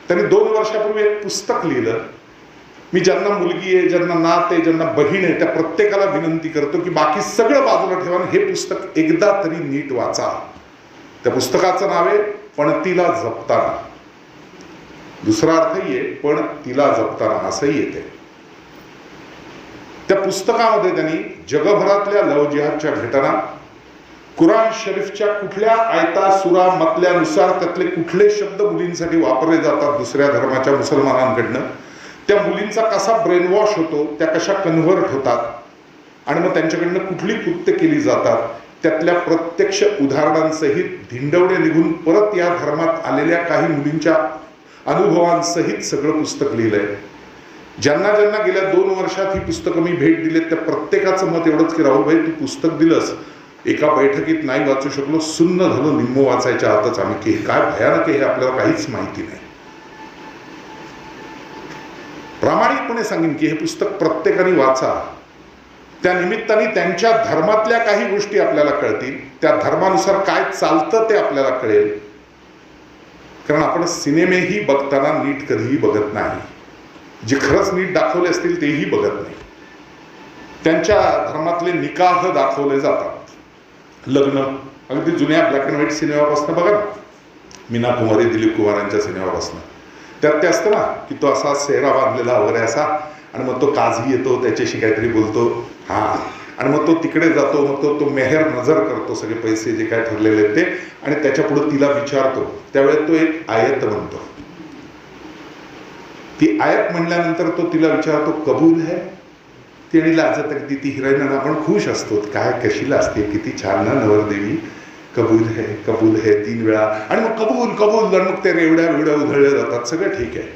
त्यांनी 2 वर्षापूर्वी एक पुस्तक लिहिलं. मी ज्यांना मुलगी आहे, ज्यांना नात आहे, ज्यांना बहीण आहे, त्या प्रत्येकाला विनंती करतो की बाकी सगळं बाजूला ठेवा, हे पुस्तक एकदा तरी नीट वाचा. त्या पुस्तकाचं नाव आहे पण तिला जपताना. दुसरा अर्थही आहे पण तिला जपताना असंही येते. त्या पुस्तकामध्ये त्यांनी जगभरातल्या लव जिहादच्या घटना, कुराण शरीफच्या कुठल्या आयता सुरा मतल्यानुसार त्यातले कुठले शब्द मुलींसाठी वापरले जातात दुसऱ्या धर्माच्या मुसलमानांकडनं, त्या मुलींचा कसा ब्रेनवॉश होतो, त्या कशा कन्व्हर्ट होतात आणि मग त्यांच्याकडनं कुठली कृत्य केली जातात, त्यातल्या प्रत्यक्ष उदाहरणांसहित धिंडवडे निघून परत या धर्मात आलेल्या काही मुलींच्या अनुभवांसहित सगळं पुस्तक लिहिलंय. ज्यांना ज्यांना गेल्या 2 वर्षात ही पुस्तकं मी भेट दिलेत त्या प्रत्येकाचं मत एवढंच की राहुल भाई तू पुस्तक दिलंस, एका बैठकीत नाही वाचू शकलो, सुन्न झालो निम्म वाचायच्या आतच आम्ही की काय भयानक आहे हे आपल्याला काहीच माहिती नाही. प्रामाणिकपणे सांगेन की हे पुस्तक प्रत्येकाने वाचा. त्या निमित्ताने त्यांच्या धर्मातल्या काही गोष्टी आपल्याला कळतील, त्या धर्मानुसार काय चालतं ते आपल्याला कळेल. कारण आपण सिनेमेही बघताना नीट कधीही बघत नाही. जे खरंच नीट दाखवले असतील तेही बघत नाही. त्यांच्या धर्मातले निकाह दाखवले जातात, लग्न अगदी जुन्या ब्लॅक अँड व्हाईट सिनेमापासून बघा ना, मीना कुमारी दिलीप कुमारांच्या सिनेमापासून. त्यात ते असतं ना की तो असा सेहरा बांधलेला वगैरे असा, आणि मग तो काझी येतो त्याच्याशी काहीतरी बोलतो, हा, आणि मग तो तिकडे जातो, मग तो मेहर नजर करतो सगळे पैसे जे काय ठरलेले आहेत ते, आणि त्याच्या पुढे तिला विचारतो. त्यावेळेस तो एक आयत म्हणतो. ती आयत म्हणल्यानंतर तो तिला विचारतो कबूल है. ती आणि लाजत अगदी ती हिरोईन, आपण खुश असतो काय कशीला असते, किती छान ना नवरदेवी, कबूल है 3 वेळा, आणि मग कबूल कबूल, आणि मग ते रेवड्या बिवड्या उधळल्या जातात, सगळं ठीक आहे.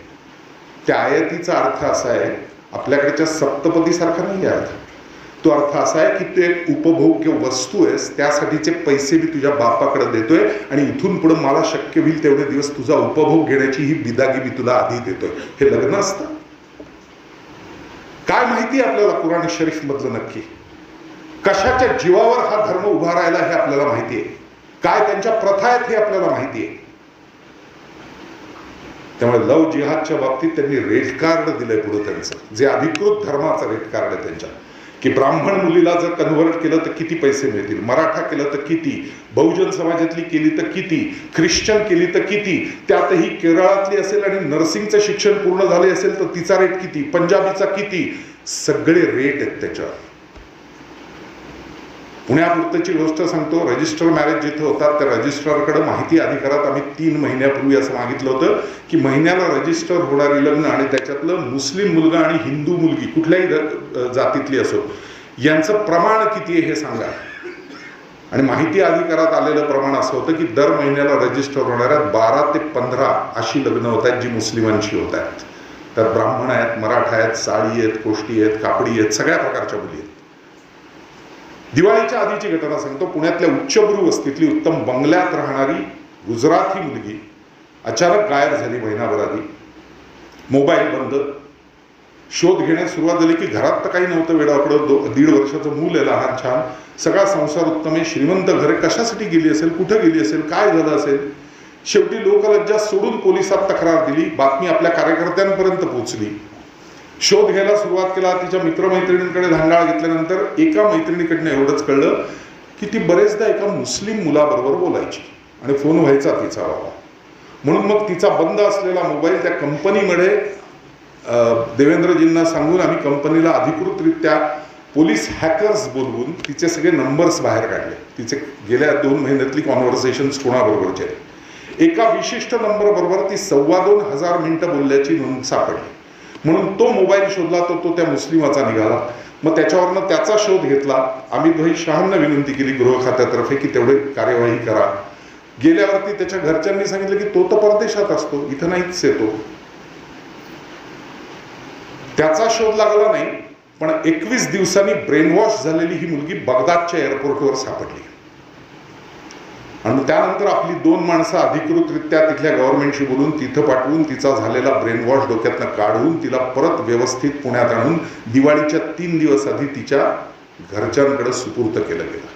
त्या आयतीचा अर्थ असा आहे, आपल्याकडच्या सप्तपदीसारखा नाही आहे अर्थ. तो अर्थ असा आहे की तू एक उपभोग्य वस्तू आहेस, त्यासाठीचे पैसे मी तुझ्या बापाकडे देतोय आणि इथून पुढे मला शक्य होईल तेवढे दिवस तुझा उपभोग घेण्याची ही बिदागी मी तुला आधी देतोय. हे लग्न असतं? काय माहिती आपल्याला कुराण शरीफ मधलं नक्की? कशाच्या जीवावर हा धर्म उभा राहिला हे आपल्याला माहिती आहे. काय त्यांच्या प्रथा आहेत हे आपल्याला माहिती आहे. त्यामुळे लव जिहादच्या बाबतीत त्यांनी रेड कार्ड दिलंय पुढे त्यांचं, जे अधिकृत धर्माचं रेड कार्ड आहे त्यांच्या, की ब्राह्मण मुलीला जर कन्व्हर्ट केलं तर किती पैसे मिळतील, मराठा केलं तर किती, बहुजन समाजातली केली तर किती, ख्रिश्चन केली तर किती, त्यातही केरळातली असेल आणि नर्सिंगचं शिक्षण पूर्ण झाले असेल तर तिचा रेट किती, पंजाबीचा किती, सगळे रेट आहेत त्याच्यावर. पुण्यापुरतची गोष्ट सांगतो, रजिस्टर मॅरेज जिथं होतात त्या रजिस्ट्रारकडे माहिती अधिकारात आम्ही 3 महिन्यापूर्वी असं मागितलं होतं की महिन्याला रजिस्टर होणारी लग्न आणि त्याच्यातलं मुस्लिम मुलगा आणि हिंदू मुलगी कुठल्याही जातीतली असो यांचं प्रमाण किती आहे हे सांगा. आणि माहिती अधिकारात आलेलं प्रमाण असं होतं की दर महिन्याला रजिस्टर होणाऱ्या 12 ते 15 अशी लग्न होत आहेत जी मुस्लिमांशी होत आहेत. त्यात ब्राह्मण आहेत, मराठा आहेत, साळी आहेत, कोष्टी आहेत, कापडी आहेत, सगळ्या प्रकारच्या मुली आहेत. दिवाळीच्या आधीची घटना सांगतो. पुण्यातल्या उच्चभ्रू वस्तीतली उत्तम बंगल्यात राहणारी गुजराती मुलगी अचानक गायब झाली महिनाभर आधी. मोबाईल बंद. शोध घेण्यास सुरुवात झाली की घरात तर काही नव्हतं, वेडावाकडं 1.5 वर्षाचं मूल आहे लहान छान, सगळा संसार उत्तम आहे, श्रीमंत घर, कशासाठी गेली असेल, कुठं गेली असेल, काय झालं असेल. शेवटी लोकलज्जा सोडून पोलिसात तक्रार दिली. बातमी आपल्या कार्यकर्त्यांपर्यंत पोहोचली. शोध घ्यायला सुरुवात केला. तिच्या मित्रमैत्रिणींकडे धांडाळ घेतल्यानंतर एका मैत्रिणीकडनं एवढंच कळलं की ती बरेचदा एका मुस्लिम मुलाबरोबर बोलायची आणि फोन व्हायचा तिचा बाबा. म्हणून मग तिचा बंद असलेला मोबाईल त्या कंपनीमध्ये देवेंद्रजींना सांगून आम्ही कंपनीला अधिकृतरित्या पोलीस हॅकर्स बोलवून तिचे सगळे नंबर्स बाहेर काढले. तिचे गेल्या 2 महिन्यातली कॉन्व्हर्सेशन्स कोणाबरोबरचे. एका विशिष्ट नंबर बरोबर ती 2,500 मिनिटं बोलल्याची नोंद सापडली. म्हणून तो मोबाईल शोधला तर तो त्या मुस्लिमाचा निघाला. मग त्याच्यावरनं त्याचा शोध घेतला. अमित भाई शहांना विनंती केली गृह खात्यातर्फे की तेवढे कार्यवाही करा. गेल्यावरती त्याच्या घरच्यांनी सांगितलं की तो तर परदेशात असतो, इथं नाहीच येतो. त्याचा शोध लागला नाही, पण 21 दिवसांनी ब्रेनवॉश झालेली ही मुलगी बगदादच्या एअरपोर्टवर सापडली. आणि त्यानंतर आपली 2 माणसं अधिकृतरित्या तिथल्या गव्हर्नमेंटशी बोलून तिथं पाठवून तिचा झालेला ब्रेनवॉश डोक्यातनं काढून तिला परत व्यवस्थित पुण्यात आणून दिवाळीच्या 3 दिवस आधी तिच्या घरच्यांकडे सुपूर्द केलं गेलं.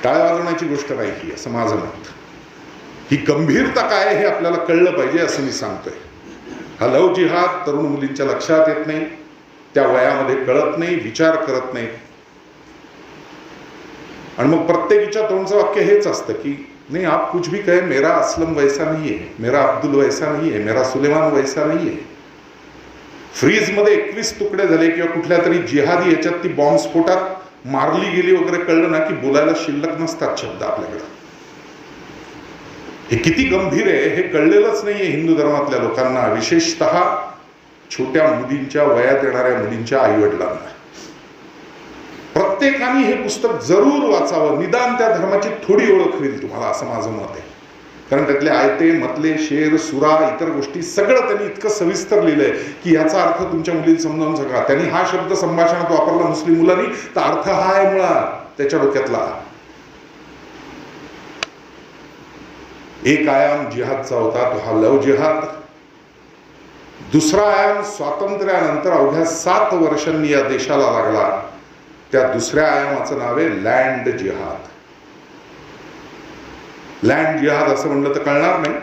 टाळ्या वाजवण्याची गोष्ट नाही ही, असं माझं मत. ही गंभीरता काय हे आपल्याला कळलं पाहिजे असं मी सांगतोय. हा लव जिहाद तरुण मुलींच्या लक्षात येत नाही, त्या वयामध्ये कळत नाही, विचार करत नाही. आणि मग प्रत्येकीच्या तोंडचं वाक्य हेच असतं की नाही आप कुछ भी कहे, मेरा असलम वैसा नहीं है, मेरा अब्दुल वैसा नहीं है, मेरा सुलेमान वैसा नहीं है. फ्रीजमध्ये 21 तुकडे झाले किंवा कुठल्या तरी जिहादी याच्यात ती बॉम्बस्फोटात मारली गेली वगैरे कळलं ना की बोलायला शिल्लक नसतात शब्द आपल्याकडे. हे किती गंभीर आहे हे कळलेलंच नाहीये हिंदू धर्मातल्या लोकांना, विशेषतः छोट्या मुलींच्या वयात येणाऱ्या मुलींच्या आईवडिलांना. प्रत्येकाने हे पुस्तक जरूर वाचावं, निदान त्या धर्माची थोडी ओळख होईल तुम्हाला, असं माझं मत आहे. कारण त्यातले आयते मतले शेर सुरा इतर गोष्टी सगळं त्यांनी इतकं सविस्तर लिहिलंय की याचा अर्थ तुमच्या मुलीला समजावून सांगा. त्यांनी हा शब्द संभाषणात वापरला मुस्लिम मुलांनी तर अर्थ हा आहे मुळात त्याच्या डोक्यातला. एक आयाम जिहादचा होता तो हा लव जिहाद. दुसरा आयाम स्वातंत्र्यानंतर अवघ्या 7 वर्षांनी या देशाला लागला. त्या दुसऱ्या आयामाचं नाव आहे लँड जिहाद. लँड जिहाद असं म्हणलं तर कळणार नाही,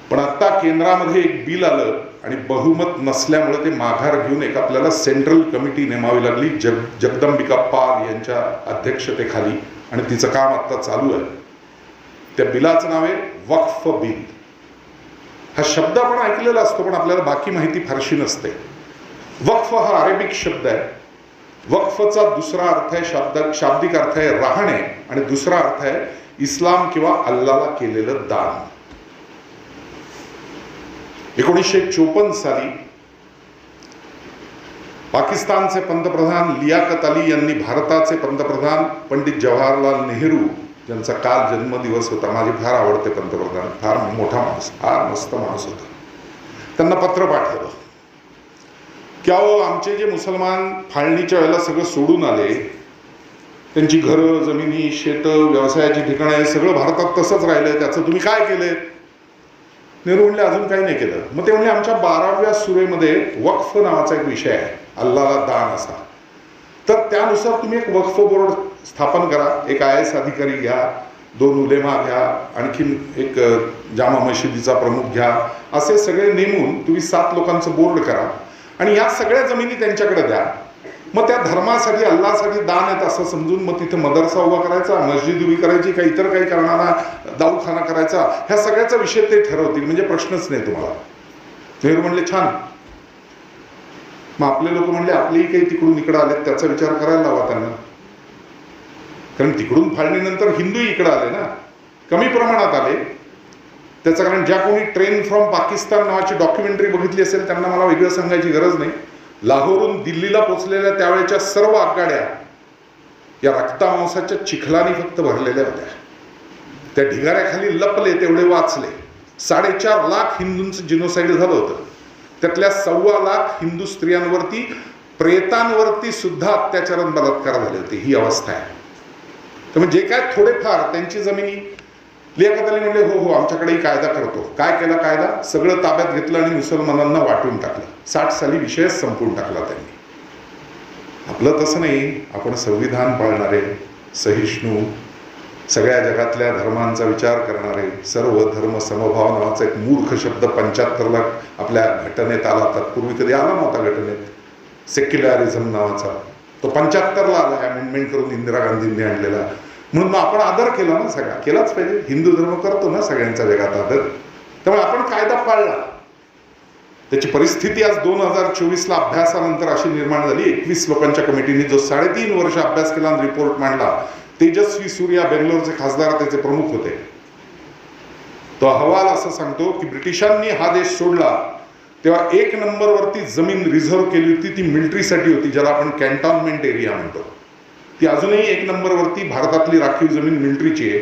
पण आता केंद्रामध्ये एक बिल आलं आणि बहुमत नसल्यामुळे ते माघार घेऊन एक आपल्याला सेंट्रल कमिटी नेमावी लागली जगदंबिका पाल यांच्या अध्यक्षतेखाली, आणि तिचं काम आता चालू आहे. त्या बिलाचं नाव आहे वक्फ बिल. हा शब्द आपण ऐकलेला असतो पण आपल्याला बाकी माहिती फारशी नसते. वक्फ हा अरेबिक शब्द आहे. वक्फचा दुसरा अर्थ आहे शाब्दिक अर्थ आहे राहणे, आणि दुसरा अर्थ आहे इस्लाम किंवा अल्लाला केलेलं दान. 1954 साली पाकिस्तानचे पंतप्रधान लियाकत अली यांनी भारताचे पंतप्रधान पंडित जवाहरलाल नेहरू ज्यांचा काल जन्मदिवस होता, माझे फार आवडते पंतप्रधान, फार मोठा माणूस, फार मस्त माणूस होता, त्यांना पत्र पाठवलं की अहो आमचे जे मुसलमान फाळणीच्या वेळेला सगळं सोडून आले, त्यांची घरं जमिनी शेतं व्यवसायाची ठिकाणं हे सगळं भारतात तसंच राहिलं, त्याचं तुम्ही काय केलंय? नेहरू म्हणले अजून काही नाही केलं. मग ते म्हणले आमच्या 12व्या सुरेमध्ये वक्फ नावाचा एक विषय आहे, अल्लाला दान असा, तर त्यानुसार तुम्ही एक वक्फ बोर्ड स्थापन करा, एक IAS अधिकारी घ्या, 2 उलेमा घ्या, आणखीन एक जामा मशिदीचा प्रमुख घ्या, असे सगळे नेमून तुम्ही 7 लोकांचं बोर्ड करा आणि या सगळ्या जमिनी त्यांच्याकडे द्या. मग त्या धर्मासाठी अल्लासाठी दान आहेत असं समजून मग तिथे मदरसा उभा करायचा, मस्जिद उभी करायची, का इतर काही करणारा दाऊखाना करायचा, ह्या सगळ्याचा विषय ते ठरवतील, म्हणजे प्रश्नच नाही तुम्हाला. नेहरू म्हणले छान. मग आपले लोक म्हणले आपलेही काही तिकडून इकडे आलेत त्याचा विचार करायला लावा त्यांना. कारण तिकडून फाळणीनंतर हिंदूही इकडे आले ना, कमी प्रमाणात आले. त्याचं कारण ज्या कोणी ट्रेन फ्रॉम पाकिस्तान नावाची डॉक्युमेंटरी बघितली असेल त्यांना मला वेगळं सांगायची गरज नाही. लाहोरहून दिल्लीला पोहोचलेल्या त्यावेळेच्या सर्व आगगाड्या या रक्तामांसाच्या चिखलानी फक्त भरलेल्या होत्या. त्या ढिगाऱ्याखाली लपले तेवढे वाचले. 4.5 लाख हिंदूंचं जिनोसाईड झालं होतं. त्यातल्या 1.25 लाख हिंदू स्त्रियांवरती, प्रेतांवरती सुद्धा अत्याचार आणि बलात्कार झाले होते. ही अवस्था आहे. तर जे काय थोडेफार त्यांची जमिनी लियाकत अली म्हणले हो हो आमच्याकडेही कायदा करतो. काय केला कायदा? सगळं ताब्यात घेतलं आणि मुसलमानांना वाटून टाकलं. 60 साली विषयच संपवून टाकला त्यांनी. आपलं तसं नाही. आपण संविधान पाळणारे, सहिष्णू, सगळ्या जगातल्या धर्मांचा विचार करणारे, सर्व धर्म समभाव नावाचा एक मूर्ख शब्द 75ला आपल्या घटनेत आला. तत्पूर्वी कधी आला नव्हता घटनेत. सेक्युलरिझम नावाचा तो 75ला आला, अमेंडमेंट करून इंदिरा गांधींनी आणलेला. म्हणून मग आपण आदर केला ना, सगळा केलाच पाहिजे. हिंदू धर्म करतो ना सगळ्यांचा जगात आदर. त्यामुळे आपण कायदा पाळला. त्याची परिस्थिती आज 2024ला अभ्यासानंतर अशी निर्माण झाली. 21 लोकांच्या कमिटीने जो 3.5 वर्ष अभ्यास केला आणि रिपोर्ट मांडला. तेजस्वी सूर्या बेंगलोरचे खासदार त्याचे प्रमुख होते. तो अहवाल असं सांगतो की ब्रिटिशांनी हा देश सोडला तेव्हा 1 नंबरवरती जमीन रिझर्व्ह केली होती, ती मिलिटरीसाठी होती, ज्याला आपण कॅन्टॉनमेंट एरिया म्हणतो. ती अजूनही 1 नंबरवरती भारतातली राखीव जमीन मिलिटरीची आहे.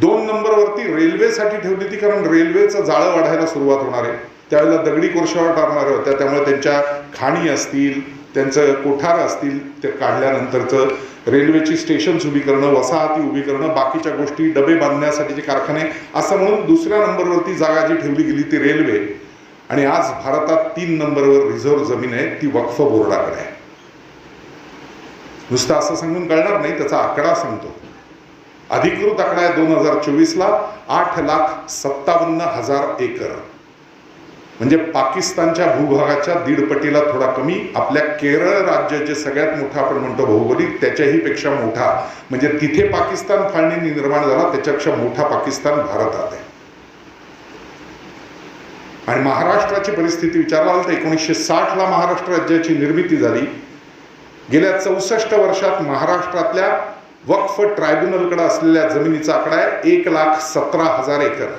2 नंबरवरती रेल्वेसाठी ठेवली होती, कारण रेल्वेचं जाळं वाढायला सुरुवात होणार आहे. त्यावेळेला दगडी कोळशावर टाकणाऱ्या होत्या. त्यामुळे त्यांच्या खाणी असतील, त्यांचं कोठार असतील, ते काढल्यानंतरचं रेल्वेची स्टेशन्स उभी करणं, वसाहती उभी करणं, बाकीच्या गोष्टी, डबे बांधण्यासाठीचे कारखाने, असं म्हणून 2ऱ्या नंबरवरती जागा जी ठेवली गेली ती रेल्वे. आणि आज भारतात 3 नंबरवर रिझर्व्ह जमीन आहे, ती वक्फ बोर्डाकडे आहे. नुसतं असं सांगून कळणार नाही, त्याचा आकडा सांगतो. अधिकृत आकडा आहे 2024ला 8,57,000 एकर. म्हणजे पाकिस्तानच्या भूभागाच्या 1.5 पटीला थोडा कमी. आपल्या केरळ राज्य जे सगळ्यात मोठं आपण म्हणतो भौगोलिक, त्याच्याही पेक्षा मोठा. म्हणजे तिथे पाकिस्तान फाळणी निर्माण झाला त्याच्यापेक्षा मोठा पाकिस्तान भारतात आहे. आणि महाराष्ट्राची परिस्थिती विचाराल तर 1960ला महाराष्ट्र राज्याची निर्मिती झाली. गेल्या 64 वर्षात महाराष्ट्रातल्या वक्फ ट्रायब्युनलकडे असलेल्या जमिनीचा आकडा आहे 1,17,000 एकर.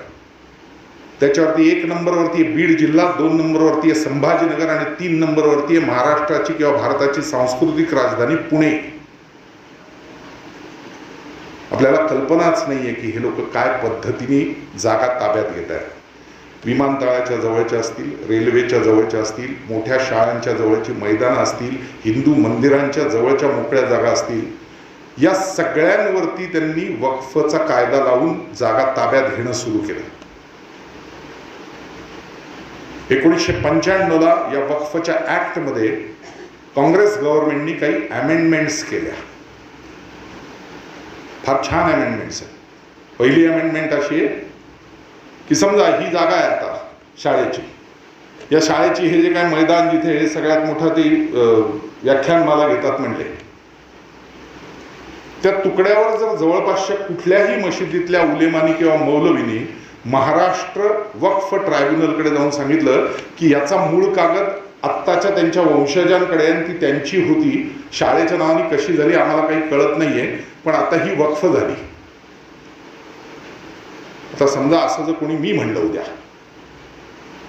त्याच्यावरती 1 नंबरवरती आहे बीड जिल्हा, 2 नंबरवरती आहे संभाजीनगर आणि 3 नंबरवरती आहे महाराष्ट्राची किंवा भारताची सांस्कृतिक राजधानी पुणे. आपल्याला कल्पनाच नाहीये की हे लोक काय पद्धतीने जागा ताब्यात घेत आहेत. विमानतळाच्या जवळच्या असतील, रेल्वेच्या जवळच्या असतील, मोठ्या शाळांच्या जवळची मैदानं असतील, हिंदू मंदिरांच्या जवळच्या मोकळ्या जागा असतील, या सगळ्यांवरती त्यांनी वक्फचा कायदा लावून जागा ताब्यात घेणं सुरू केलं. 1995ला या वक्फच्या ऍक्टमध्ये काँग्रेस गव्हर्नमेंटनी काही अमेंडमेंट्स केल्या. फार छान अमेंडमेंट्स आहेत. पहिली अमेंडमेंट अशी आहे की समजा ही जागा आहे आता शाळेची, या शाळेची हे जे काय मैदान जिथे हे सगळ्यात मोठं ते व्याख्यानमाला घेतात म्हणले, त्या तुकड्यावर जर जवळपासच्या कुठल्याही मशिदीतल्या उलेमानी किंवा मौलवीनी महाराष्ट्र वक्फ ट्रायब्युनलकडे जाऊन सांगितलं की याचा मूळ कागद आत्ताच्या त्यांच्या वंशजांकडे आणि ती त्यांची होती, शाळेच्या नावाने कशी झाली आम्हाला काही कळत नाहीये, पण आता ही वक्फ झाली. आता समजा असं जर कोणी मी म्हणलं उद्या,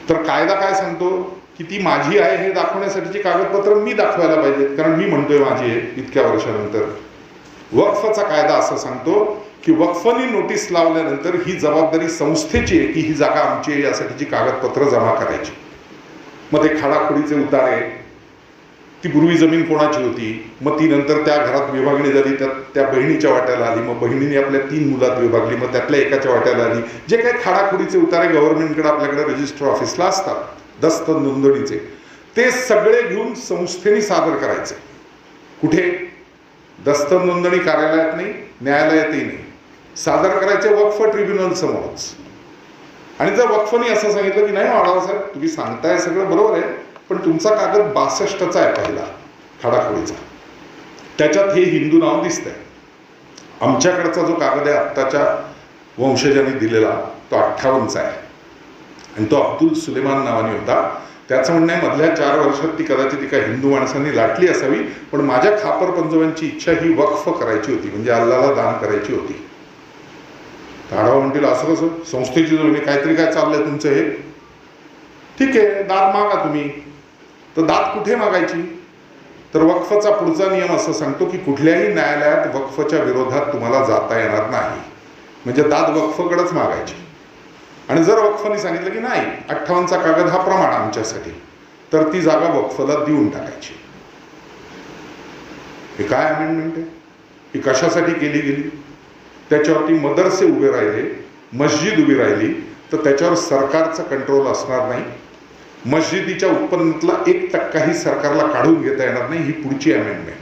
तर कायदा काय सांगतो की ती माझी आहे हे दाखवण्यासाठीची कागदपत्र मी दाखवायला पाहिजेत, कारण मी म्हणतोय माझी आहे इतक्या वर्षानंतर. वक्फचा कायदा असं सांगतो की वक्फनी नोटीस लावल्यानंतर ही जबाबदारी संस्थेची आहे की ही जागा आमची आहे यासाठीची कागदपत्र जमा करायची. मग ते खाडाखोडीचे उतारे, ती पूर्वी जमीन कोणाची होती, मग ती नंतर त्या घरात विभागणी झाली, त्या बहिणीच्या वाट्याला आली, मग बहिणीने आपल्या 3 मुलात विभागली, मग त्यातल्या एकाच्या वाट्याला आली. जे काही खाडाखोडीचे उतारे गव्हर्नमेंटकडे आपल्याकडे रजिस्टर ऑफिसला असतात दस्त नोंदणीचे, ते सगळे घेऊन संस्थेने सादर करायचे. कुठे? दस्त नोंदणी कार्यालयात नाही, न्यायालयातही नाही, सादर करायचे वक्फ ट्रिब्युनल समोरच. आणि जर वक्फनी असं सांगितलं की नाही आढावा साहेब तुम्ही सांगताय सगळं बरोबर आहे, पण तुमचा कागद 62चा आहे पहिला खाडाखोडीचा, त्याच्यात हे हिंदू नाव दिसतंय, आमच्याकडचा जो कागद आहे आत्ताच्या वंशजांनी दिलेला तो 58चा आहे आणि तो अब्दुल सुलेमान नावाने होता. त्याचं म्हणणं आहे मधल्या 4 वर्षात ती कदाचित एका हिंदू माणसांनी लाटली असावी, पण माझ्या खापर पंजोबांची इच्छा ही वक्फ करायची होती, म्हणजे अल्लाला दान करायची होती. आढावा म्हणतील असं कसं, संस्थेची जोडणी काहीतरी काय चाललंय तुमचं हे, ठीक आहे दाद मागा तुम्ही. तर दाद कुठे मागायची, तर वक्फचा पुढचा नियम असं सांगतो की कुठल्याही न्यायालयात वक्फच्या विरोधात तुम्हाला जाता येणार नाही, म्हणजे दाद वक्फकडेच मागायची. आणि जर वक्फने सांगितलं की नाही 58चा कागद हा प्रमाण आमच्यासाठी, तर ती जागा वक्फला देऊन टाकायची. हे काय अमेंडमेंट आहे, ही कशासाठी केली गेली? त्याच्यावरती मदरसे उभे राहिले, मस्जिद उभी राहिली तर त्याच्यावर सरकारचा कंट्रोल असणार नाही. मस्जिदीच्या उत्पन्नातला 1% सरकारला काढून घेता येणार नाही, ही पुढची अमेंडमेंट.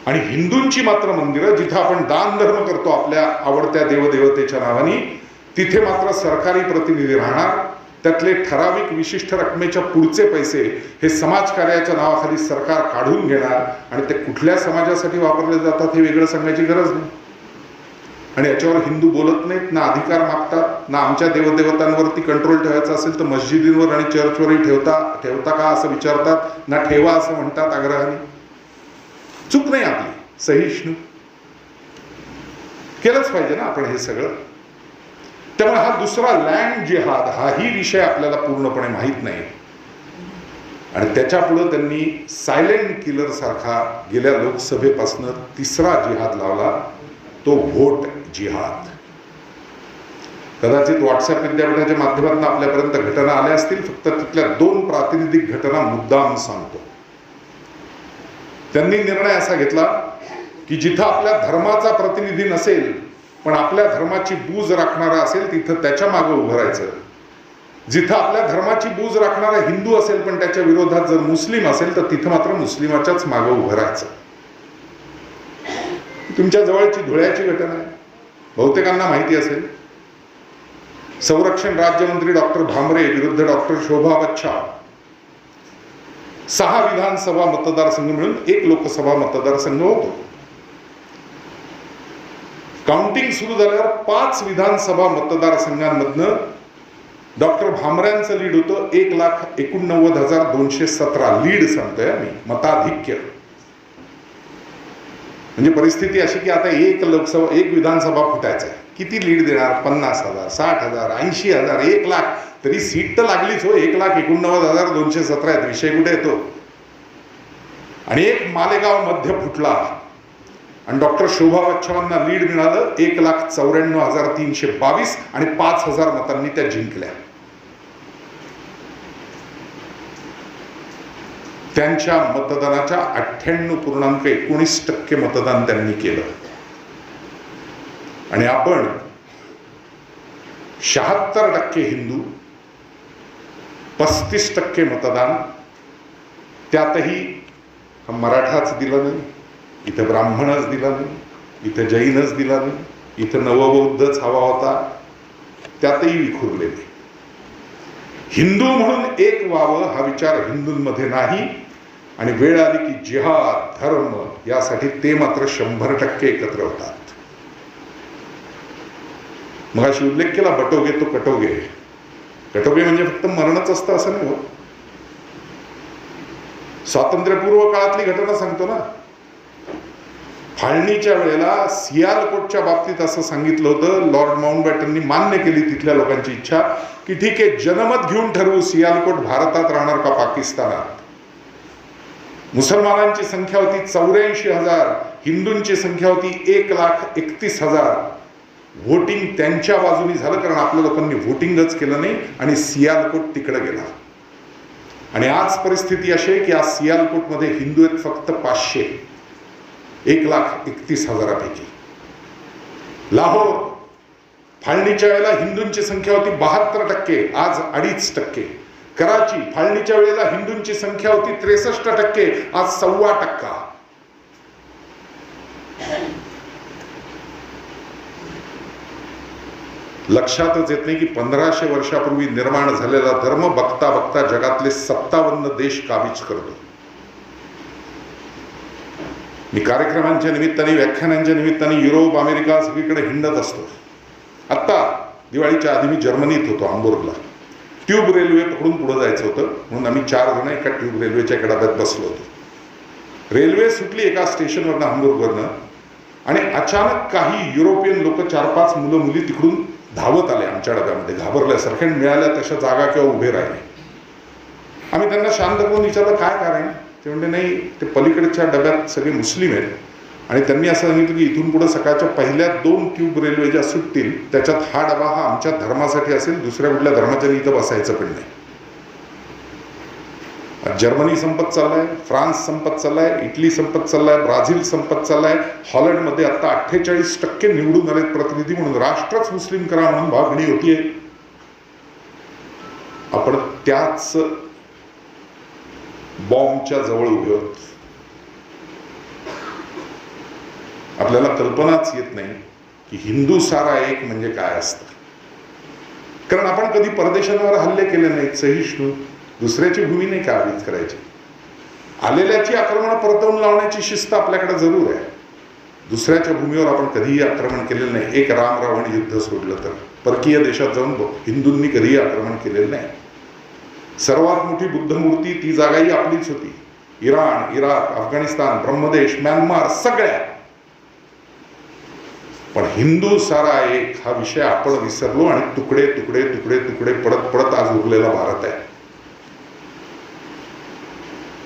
आणि हिंदूंची मात्र मंदिरं जिथं आपण दान धर्म करतो आपल्या आवडत्या देवदेवतेच्या नावाने, तिथे मात्र सरकारी प्रतिनिधी राहणार. त्यातले ठराविक विशिष्ट रकमेच्या पुढचे पैसे हे समाजकार्याच्या नावाखाली सरकार काढून घेणार आणि ते कुठल्या समाजासाठी वापरले जातात हे वेगळं सांगायची गरज नाही. आणि याच्यावर हिंदू बोलत नाहीत, ना अधिकार मागतात, ना आमच्या देवदेवतांवरती कंट्रोल ठेवायचा असेल तर मस्जिदींवर आणि चर्चवरही ठेवता का असं विचारतात, ना ठेवा असं म्हणतात आग्रहाने. चूक नाही आपली, सहिष्णू केलंच पाहिजे ना आपण हे सगळं. त्यामुळे हा दुसरा लँड जिहाद हाही विषय आपल्याला पूर्णपणे माहीत नाही. आणि त्याच्या पुढे त्यांनी सायलेंट किलर सारखा गेल्या लोकसभेपासून तिसरा जिहाद लावला, तो व्होट जिहाद. कदाचित व्हॉट्सअप विद्यापीठाच्या माध्यमातून आपल्यापर्यंत घटना आल्या असतील, फक्त तिथल्या 2 प्रातिनिधिक घटना मुद्दाम सांगतो. त्यांनी निर्णय असा घेतला की जिथं आपल्या धर्माचा प्रतिनिधी नसेल पण आपल्या धर्माची बूज राखणारा असेल तिथं त्याच्या मागे उभं राहायचं. जिथं आपल्या धर्माची बूज राखणारा हिंदू असेल पण त्याच्या विरोधात जर मुस्लिम असेल तर तिथं मात्र मुस्लिमाच्याच मागे उभं राहायचं. तुमच्या जवळची धुळ्याची घटना आहे, बहुतेकांना माहिती असेल. संरक्षण राज्यमंत्री डॉक्टर भामरे विरुद्ध डॉक्टर शोभा बच्छा. 6 विधानसभा मतदारसंघ मिळून 1 लोकसभा मतदारसंघ होतो. काउंटिंग सुरू झाल्यावर 5 विधानसभा मतदारसंघांमधनं डॉक्टर भामऱ्यांचं लीड होतं 1,89,217. लीड सांगतोय मी, मताधिक्य. म्हणजे परिस्थिती अशी की आता एक विधानसभा फुटायचं आहे, किती लीड देणार? 50,000, 60,000, 80,000, 1,00,000. तरी सीट तर लागलीच हो. 1,89,217 आहेत, विषय कुठे येतो? आणि एक मालेगाव मध्य फुटला आणि डॉक्टर शोभा बच्छावांना लीड मिळालं 1,94,322 आणि 5,000 मतांनी त्या जिंकल्या. त्यांच्या मतदानाच्या 98.19% मतदान त्यांनी केलं. आणि आपण 76% हिंदू, 35% मतदान. त्यातही मराठाच दिला नाही, इथं ब्राह्मणच दिला नाही, इथं जैनच दिला नाही, इथं नवबौद्धच हवा होता, त्यातही विखुरलेले. हिंदू म्हणून एक व्हावं हा विचार हिंदूंमध्ये नाही. आणि वेळ आली की जिहाद, धर्म यासाठी ते मात्र 100% एकत्र होतात. मग अशी उल्लेख केला बटोगे तो कटोगे. कटोगे म्हणजे फक्त मरणच असतं असं नाही हो. स्वातंत्र्यपूर्व काळातली घटना सांगतो ना. फाळणीच्या वेळेला सियालकोटच्या बाबतीत असं सांगितलं होतं, लॉर्ड माउंटबॅटननी मान्य केली तिथल्या लोकांची इच्छा की ठीक आहे जनमत घेऊन ठरवू सियालकोट भारतात राहणार का पाकिस्तानात. मुसलमानांची संख्या होती 84,000, हिंदूंची संख्या होती 1,31,000. व्होटिंग त्यांच्या बाजूनी झालं कारण आपल्या लोकांनी व्होटिंगच केलं नाही आणि सियालकोट तिकडे गेला. आणि आज परिस्थिती अशी आहे की आज सियालकोटमध्ये हिंदू आहेत फक्त 500, 1,31,000 लाहोर फाळणीच्या वेळेला हिंदूंची संख्या होती 72%, आज 2.5%. कराची फाळणीच्या वेळेला हिंदूंची संख्या होती 63%, आज 1.25%. लक्षातच येत नाही की 1500 वर्षापूर्वी निर्माण झालेला धर्म बघता बघता जगातले 57 देश काबीज करतो. मी कार्यक्रमांच्या निमित्ताने, व्याख्यानांच्या निमित्ताने युरोप, अमेरिका सगळीकडे हिंडत असतो. आत्ता दिवाळीच्या आधी मी जर्मनीत होतो, हांबुर्गला. ट्यूब रेल्वे पकडून पुढे जायचं होतं, म्हणून आम्ही 4 जण एका ट्यूब रेल्वेच्या एका डब्यात बसलो होतो. रेल्वे सुटली एका स्टेशनवरनं, हंबुर्गवरनं, आणि अचानक काही युरोपियन लोक 4-5 मुलं मुली तिकडून धावत आले आमच्या डब्यामध्ये, घाबरल्यासारखे, मिळाल्या तशा जागा किंवा उभे राहिले. आम्ही त्यांना शांत करून विचारलं काय कारण. ते म्हणते नाही, ते पलीकडच्या डब्यात सगळे मुस्लिम आहेत आणि त्यांनी असं सांगितलं की इथून पुढे सकाळच्या पहिल्या 2 ट्यूब रेल्वे ज्या सुटतील त्याच्यात हा डबा हा आमच्या धर्मासाठी असेल, दुसऱ्या कुठल्या धर्माच्या इथं बसायचं पण नाही. जर्मनी संपत चाललाय, फ्रान्स संपत चाललाय, इटली संपत चाललाय, ब्राझील संपत चाललाय, हॉलंडमध्ये आता 48% निवडून आलेत प्रतिनिधी म्हणून, राष्ट्रच मुस्लिम करा म्हणून मागणी होतीये. आपण त्याच बॉम्बच्या जवळ उभे आहोत. आपल्याला कल्पनाच येत नाही की हिंदू सारा एक म्हणजे काय असतं. कारण आपण कधी परदेशांवर हल्ले केले नाहीत, सहिष्णू, दुसऱ्याची भूमी नाही काबीज करायची. आलेल्याची आक्रमण परतवून लावण्याची शिस्त आपल्याकडे जरूर आहे. दुसऱ्याच्या भूमीवर आपण कधीही आक्रमण केलेलं नाही. एक राम रावण युद्ध सोडलं तर परकीय देशात जाऊन हिंदूंनी कधीही आक्रमण केलेलं नाही. सर्वात मोठी बुद्ध मूर्ती ती जागाही आपलीच होती. Iran, Iraq, Afghanistan, Brahmadesh, Myanmar, सगळ्या. पण हिंदू सारा एक हा विषय आपण विसरलो आणि तुकडे तुकडे तुकडे तुकडे पडत पडत आज उरलेला भारत आहे.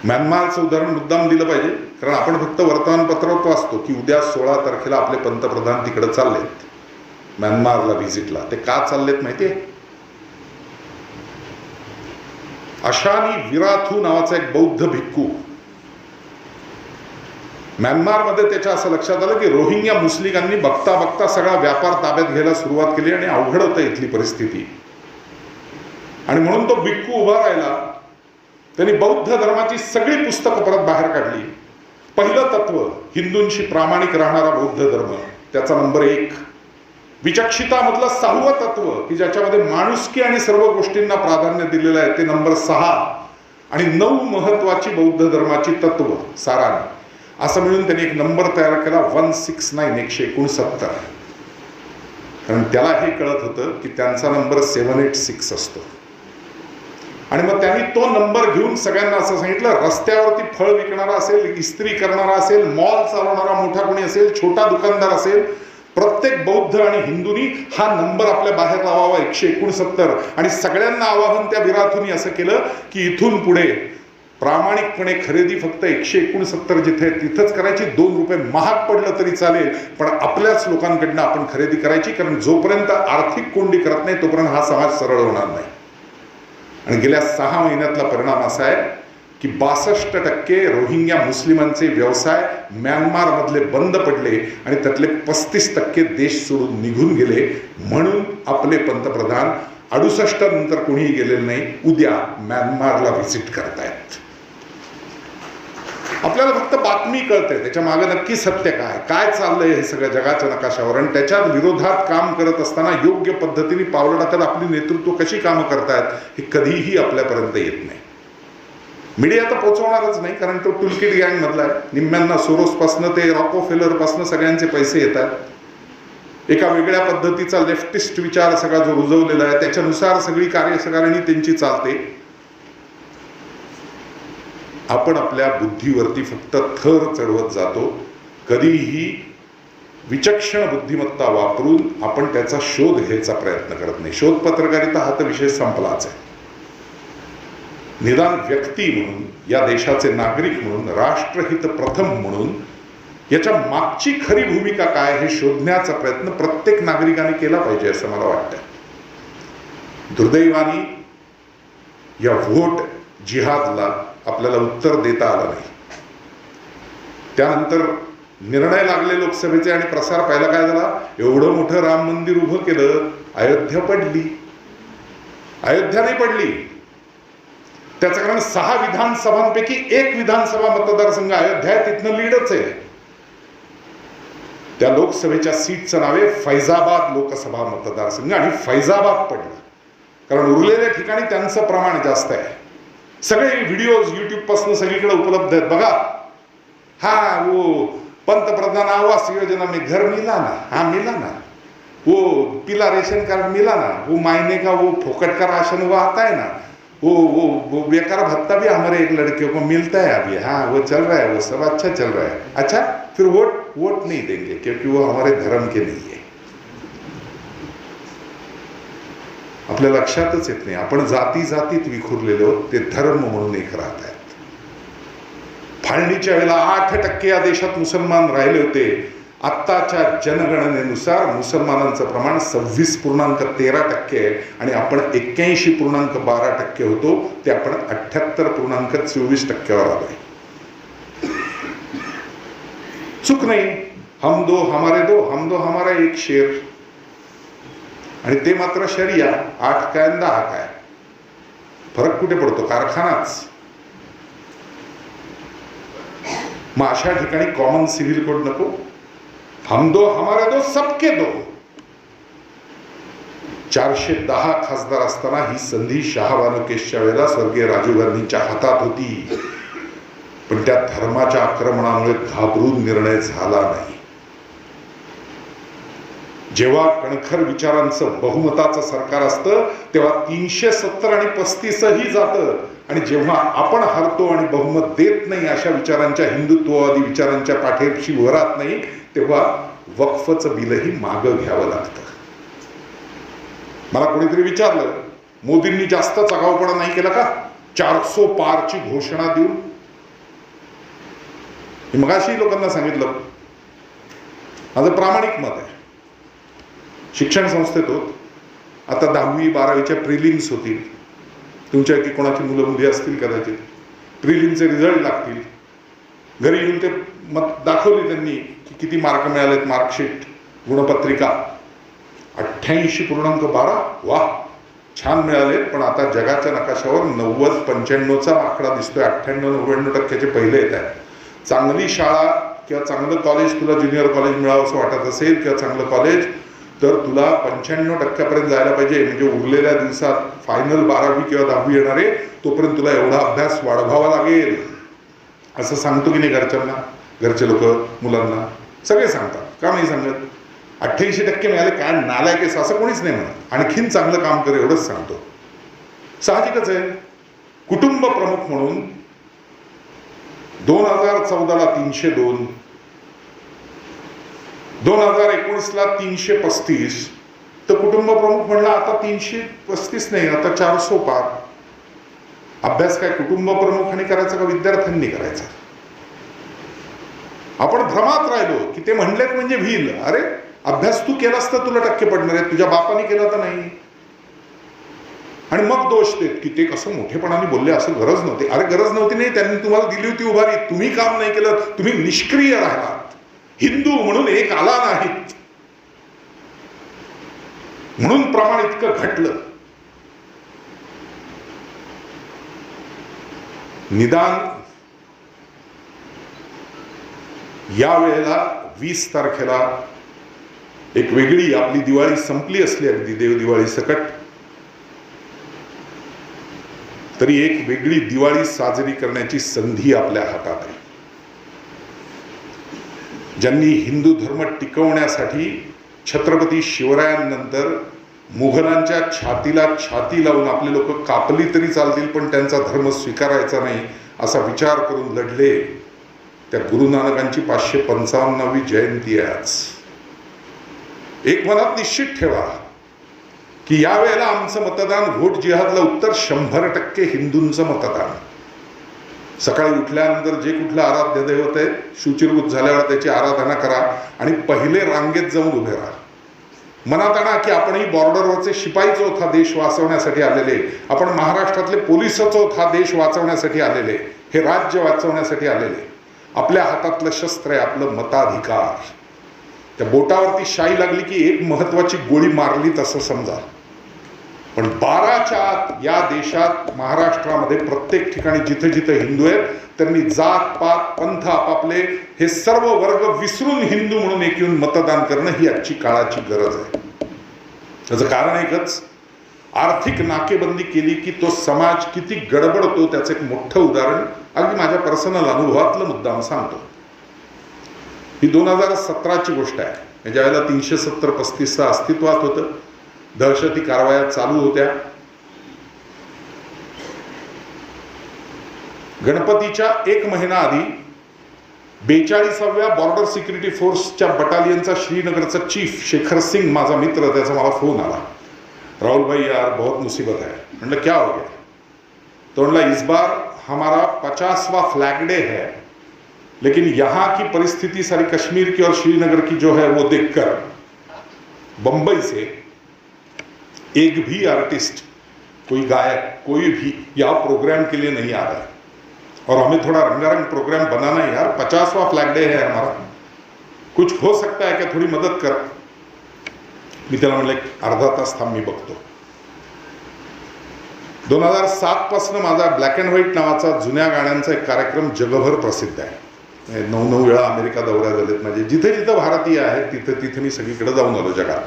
म्यानमारचं उदाहरण मुद्दाम दिलं पाहिजे, कारण आपण फक्त वर्तमानपत्रात वाचतो की उद्या 16 तारखेला आपले पंतप्रधान तिकडे चाललेत म्यानमारला व्हिजिटला. ते का चाललेत माहितीये? अशानी विराथू नावाचा एक बौद्ध भिक्खू म्यानमारमध्ये, त्याच्या असं लक्षात आलं की रोहिंग्या मुस्लिमांनी बघता बघता सगळा व्यापार ताब्यात घ्यायला सुरुवात केली आणि अवघड होतं इथली परिस्थिती. आणि म्हणून तो भिक्खू उभा राहिला. त्यांनी बौद्ध धर्माची सगळी पुस्तकं परत बाहेर काढली. पहिलं तत्व, हिंदूंशी प्रामाणिक राहणारा बौद्ध धर्म, त्याचा नंबर 1. विचक्षिता मधलं 6वं तत्व की ज्याच्यामध्ये माणुसकी आणि सर्व गोष्टींना प्राधान्य दिलेलं आहे, ते नंबर 6. आणि 9 महत्वाची बौद्ध धर्माची तत्व साराने, असं मिळून त्यांनी एक नंबर तयार केला, 169. कारण त्याला हे कळत होतं की त्यांचा नंबर 786 असतो. आणि मग त्यांनी तो नंबर घेऊन सगळ्यांना असं सांगितलं, रस्त्यावरती फळ विकणारा असेल, इस्त्री करणारा असेल, मॉल चालवणारा मोठा कोणी असेल, छोटा दुकानदार असेल, प्रत्येक बौद्ध आणि हिंदूंनी हा नंबर आपल्या बाहेर लावावा, 169. आणि सगळ्यांना आवाहन त्या विराथूंनी असं केलं की इथून पुढे प्रामाणिकपणे खरेदी फक्त 169 जिथे तिथंच करायची. 2 रुपये महाग पडलं तरी चालेल, पण आपल्याच लोकांकडनं आपण खरेदी करायची. कारण जोपर्यंत आर्थिक कोंडी करत नाही तोपर्यंत हा समाज सरळ होणार नाही. आणि गेल्या 6 महिन्यातला परिणाम असा आहे की 62% रोहिंग्या मुस्लिमांचे व्यवसाय म्यानमार मधले बंद पडले आणि त्यातले 35% देश सोडून निघून गेले. म्हणून आपले पंतप्रधान 68 नंतर कोणीही गेलेलं नाही, उद्या म्यानमारला व्हिजिट करतायत. आपल्याला फक्त बातमी कळते, त्याच्या मागे नक्की सत्य काय चाललंय हे सगळ्या जगाच्या नकाशावर. आणि त्याच्या विरोधात काम करत असताना योग्य पद्धतीने पावलं टाकत आपली नेतृत्व कशी कामं करतायत हे कधीही आपल्यापर्यंत येत नाही. मीडिया तर पोहोचवणारच नाही, कारण तो टुलकिट गँग मधला आहे. निम्म्यांना सोरोस पासनं ते रॉकफेलर पासनं सगळ्यांचे पैसे येतात. एका वेगळ्या पद्धतीचा लेफ्टिस्ट विचार सगळा जो रुजवलेला आहे त्याच्यानुसार सगळी कार्यसरणी त्यांची चालते. आपण आपल्या बुद्धीवरती फक्त थर चढवत जातो. कधीही विचक्षण बुद्धिमत्ता वापरून आपण त्याचा शोध घ्यायचा प्रयत्न करत नाही. शोध पत्रकारिता हा तर विषय संपलाच आहे. निदान व्यक्ती म्हणून, या देशाचे नागरिक म्हणून, राष्ट्रहित प्रथम म्हणून याच्या मागची खरी भूमिका काय हे शोधण्याचा प्रयत्न प्रत्येक नागरिकाने केला पाहिजे असं मला वाटतं. दुर्दैवाने या व्होट जिहादला आपल्याला उत्तर देता आलं नाही. त्यानंतर निर्णय लागले लोकसभेचे आणि प्रसार पाहिला काय झाला, एवढं मोठं राम मंदिर उभं केलं, अयोध्या पडली. अयोध्या नाही पडली, त्याचं कारण 6 विधानसभांपैकी 1 विधानसभा मतदारसंघ अयोध्या आहे, तिथनं लीडच आहे. त्या लोकसभेच्या सीटचं नाव आहे फैजाबाद लोकसभा मतदारसंघ, आणि फैजाबाद पडला कारण उरलेल्या ठिकाणी त्यांचं प्रमाण जास्त आहे. सगळे व्हिडिओज युट्यूब पासून सगळीकडे उपलब्ध आहेत, बघा. हा वो पंतप्रधान आवास योजना में घर मिला ना, हा मिला ना. वो पीला रेशन कार्ड मिला ना, वो महीने का वो फोकट का राशन वो आता है ना, वो बेकार भत्ता भी हमारे एक लड़के को मिलता है अभी, हाँ वो चल रहा है, वो सब अच्छा चल रहा है। अच्छा, फिर वोट नहीं देंगे क्योंकि वो हमारे धर्म के नहीं है। आपल्या लक्षातच येत नाही, आपण जाती जातीत विखुरलेलो, ते धर्म म्हणून एक राहत आहेत। फाळणीच्या वेळेला 8% या देशात मुसलमान राहिले होते। आत्ताच्या जनगणनेनुसार मुसलमानांचं प्रमाण 26.13% आहे आणि आपण 81.12% होतो, ते आपण 78.24%वर आलोय। चूक नाही, हम दो हमारे दो, हम दो हमारा एक शेर, आणि ते मात्र शरिया 8 काय 10 काय, फरक कुठे पडतो? कारखानाच। मग अशा ठिकाणी कॉमन सिव्हिल कोड नको? हम दो हमारे दो सबके दो। 410 खासदार असताना ही संधी शहाबानो केसच्या वेळेला स्वर्गीय राजीव गांधींच्या हातात होती, पण त्या धर्माच्या आक्रमणामुळे घाबरून निर्णय झाला नाही। जेव्हा कणखर विचारांचं बहुमताचं सरकार असतं तेव्हा 370 आणि 35ही जातं, आणि जेव्हा आपण हरतो आणि बहुमत देत नाही अशा विचारांच्या, हिंदुत्ववादी विचारांच्या पाठीशी वरात नाही, तेव्हा वक्फचं बिलही मागं घ्यावं लागतं। मला कोणीतरी विचारलं, मोदींनी जास्त आगाऊपणा नाही केला का 400 पारची घोषणा देऊन? मी मगाशी लोकांना सांगितलं, माझं प्रामाणिक मत आहे। शिक्षण संस्थेत होत, आता 10वी 12वीच्या प्रिलिम्स होतील, तुमच्यापैकी कोणाची मुलं मुली असतील कदाचित, प्रिलिमचे रिझल्ट लागतील, घरी येऊन ते मत दाखवली त्यांनी की किती मार्क मिळालेत, मार्कशीट, गुणपत्रिका 88.12, वा छान मिळाले, पण आता जगाच्या नकाशावर 90-95चा आकडा दिसतोय, 98-99% पहिले येत आहेत। चांगली शाळा किंवा चांगलं कॉलेज तुला ज्युनियर कॉलेज मिळावं असं वाटत असेल किंवा चांगलं कॉलेज, तर तुला 95% जायला पाहिजे, म्हणजे उरलेल्या दिवसात फायनल 12वी किंवा 10वी येणार आहे तोपर्यंत तुला एवढा अभ्यास वाढवावा लागेल, असं सांगतो की नाही घरच्यांना, घरचे लोक मुलांना सगळे सांगतात, का नाही सांगत? 88% मिळाले काय नालायक आहेस असं कोणीच नाही म्हणत, आणखीन चांगलं काम कर एवढंच सांगतो। साहजिकच आहे, कुटुंब प्रमुख म्हणून 2014ला 302, 2019ला 335, तर कुटुंब प्रमुख म्हणला आता 335 नाही, आता 400 पार। अभ्यास काय कुटुंब प्रमुखांनी करायचा का विद्यार्थ्यांनी करायचा? आपण भ्रमात राहिलो की ते म्हणलेत म्हणजे व्हील, अरे अभ्यास तू केलास तर तुला टक्के पडणार आहेत, तुझ्या बापाने केला तर नाही। आणि मग दोष देत की ते कसं मोठेपणाने बोलले, असं गरज नव्हती। अरे गरज नव्हती नाही, त्यांनी तुम्हाला दिली होती उभारी, तुम्ही काम नाही केलं, तुम्ही निष्क्रिय राहिलात, हिंदू म्हणून एक आला नाहीत, म्हणून प्रमाण इतकं घटलं। निदान या वेळेला 20 तारखेला एक वेगळी, आपली दिवाळी संपली असली अगदी देव दिवाळी सकट, तरी एक वेगळी दिवाळी साजरी करण्याची संधी आपल्या हातात आहे। ज्यांनी हिंदू धर्म टिकवण्यासाठी छत्रपती शिवरायांनंतर मुघलांच्या छातीला छाती लावून आपले लोक कापली तरी चालतील पण त्यांचा धर्म स्वीकारायचा नाही असा विचार करून लढले, त्या गुरु नानकांची 555वी जयंती आहे आज। एक मनात निश्चित ठेवा की या वेळेला आमचं मतदान, व्होट जिहादला उत्तर 100% हिंदूंचं मतदान। सकाळी उठल्यानंतर जे कुठलं आराध्य दैवत आहे, शुचिर्भूत झाल्यावर त्याची आराधना करा आणि पहिले रांगेत जाऊन उभे राहा। मनात आणा की आपणही बॉर्डरवरचे शिपाईच आहोत हा देश वाचवण्यासाठी आलेले, आपण महाराष्ट्रातले पोलिसच आहोत हा देश वाचवण्यासाठी आलेले, हे राज्य वाचवण्यासाठी आलेले। आपल्या हातातलं शस्त्र आहे आपलं मताधिकार। त्या बोटावरती शाई लागली की एक महत्वाची गोळी मारली तसं समजा, पण 12च्या आत या देशात महाराष्ट्रामध्ये प्रत्येक ठिकाणी जिथे जिथे हिंदू आहेत त्यांनी जात पात पंथ आपापले हे सर्व वर्ग विसरून हिंदू म्हणून एक येऊन मतदान करणं ही आजची काळाची गरज आहे। त्याचं कारण एकच, आर्थिक नाकेबंदी केली की तो समाज किती गडबडतो त्याचं एक मोठं उदाहरण अगदी माझ्या पर्सनल अनुभवातलं मुद्दाम सांगतो। ही 2017ची गोष्ट आहे. ज्यावेळेला 370-35 अस्तित्वात होतं, दहशती कारवाया चालू होत्या. गणपतीच्या 1 महिना आधी 42व्या बॉर्डर सिक्युरिटी फोर्सच्या बटालियनचा श्रीनगरचा चीफ शेखर सिंग, माझा मित्र, त्याचा मला फोन आला. राहुल भाई यार बहुत मुसीबत है. मतलब क्या हो गया? तो बोला इस बार हमारा 50वां फ्लैग डे है, लेकिन यहाँ की परिस्थिति सारी कश्मीर की और श्रीनगर की जो है वो देखकर बंबई से एक भी आर्टिस्ट, कोई गायक, कोई भी यहाँ प्रोग्राम के लिए नहीं आ रहा है और हमें थोड़ा रंगारंग प्रोग्राम बनाना है यार. 50वां फ्लैग डे है हमारा, कुछ हो सकता है क्या? थोडी मदत कर. मी त्याला म्हणलं अर्धा तास थांब, मी बघतो. 2007 पासून माझा ब्लॅक अँड व्हाईट नावाचा जुन्या गाण्यांचा एक कार्यक्रम जगभर प्रसिद्ध आहे. 9 वेळा अमेरिका दौऱ्या झालेत माझे. जिथे जिथे भारतीय आहेत तिथे तिथे मी सगळीकडे जाऊन आलो जगात.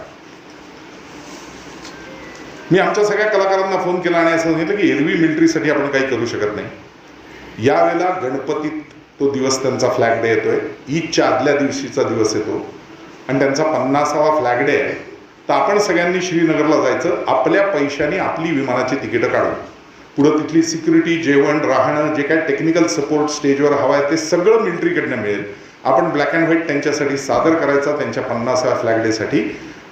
मी आमच्या सगळ्या कलाकारांना फोन केला आणि असं सांगितलं की एरवी मिलिटरीसाठी आपण काही करू शकत नाही. यावेळेला गणपतीत तो दिवस, त्यांचा फ्लॅग डे येतोय, ईदच्या आदल्या दिवशीचा दिवस येतो आणि त्यांचा 50वा फ्लॅग डे आहे. तर आपण सगळ्यांनी श्रीनगरला जायचं, आपल्या पैशाने आपली विमानाची तिकीटं काढून. पुढं तिथली सिक्युरिटी, जेवण, राहणं, जे काय टेक्निकल सपोर्ट स्टेजवर हवा आहे ते सगळं मिलिटरीकडनं मिळेल. आपण ब्लॅक अँड व्हाईट त्यांच्यासाठी सादर करायचा त्यांच्या 50व्या फ्लॅग डेसाठी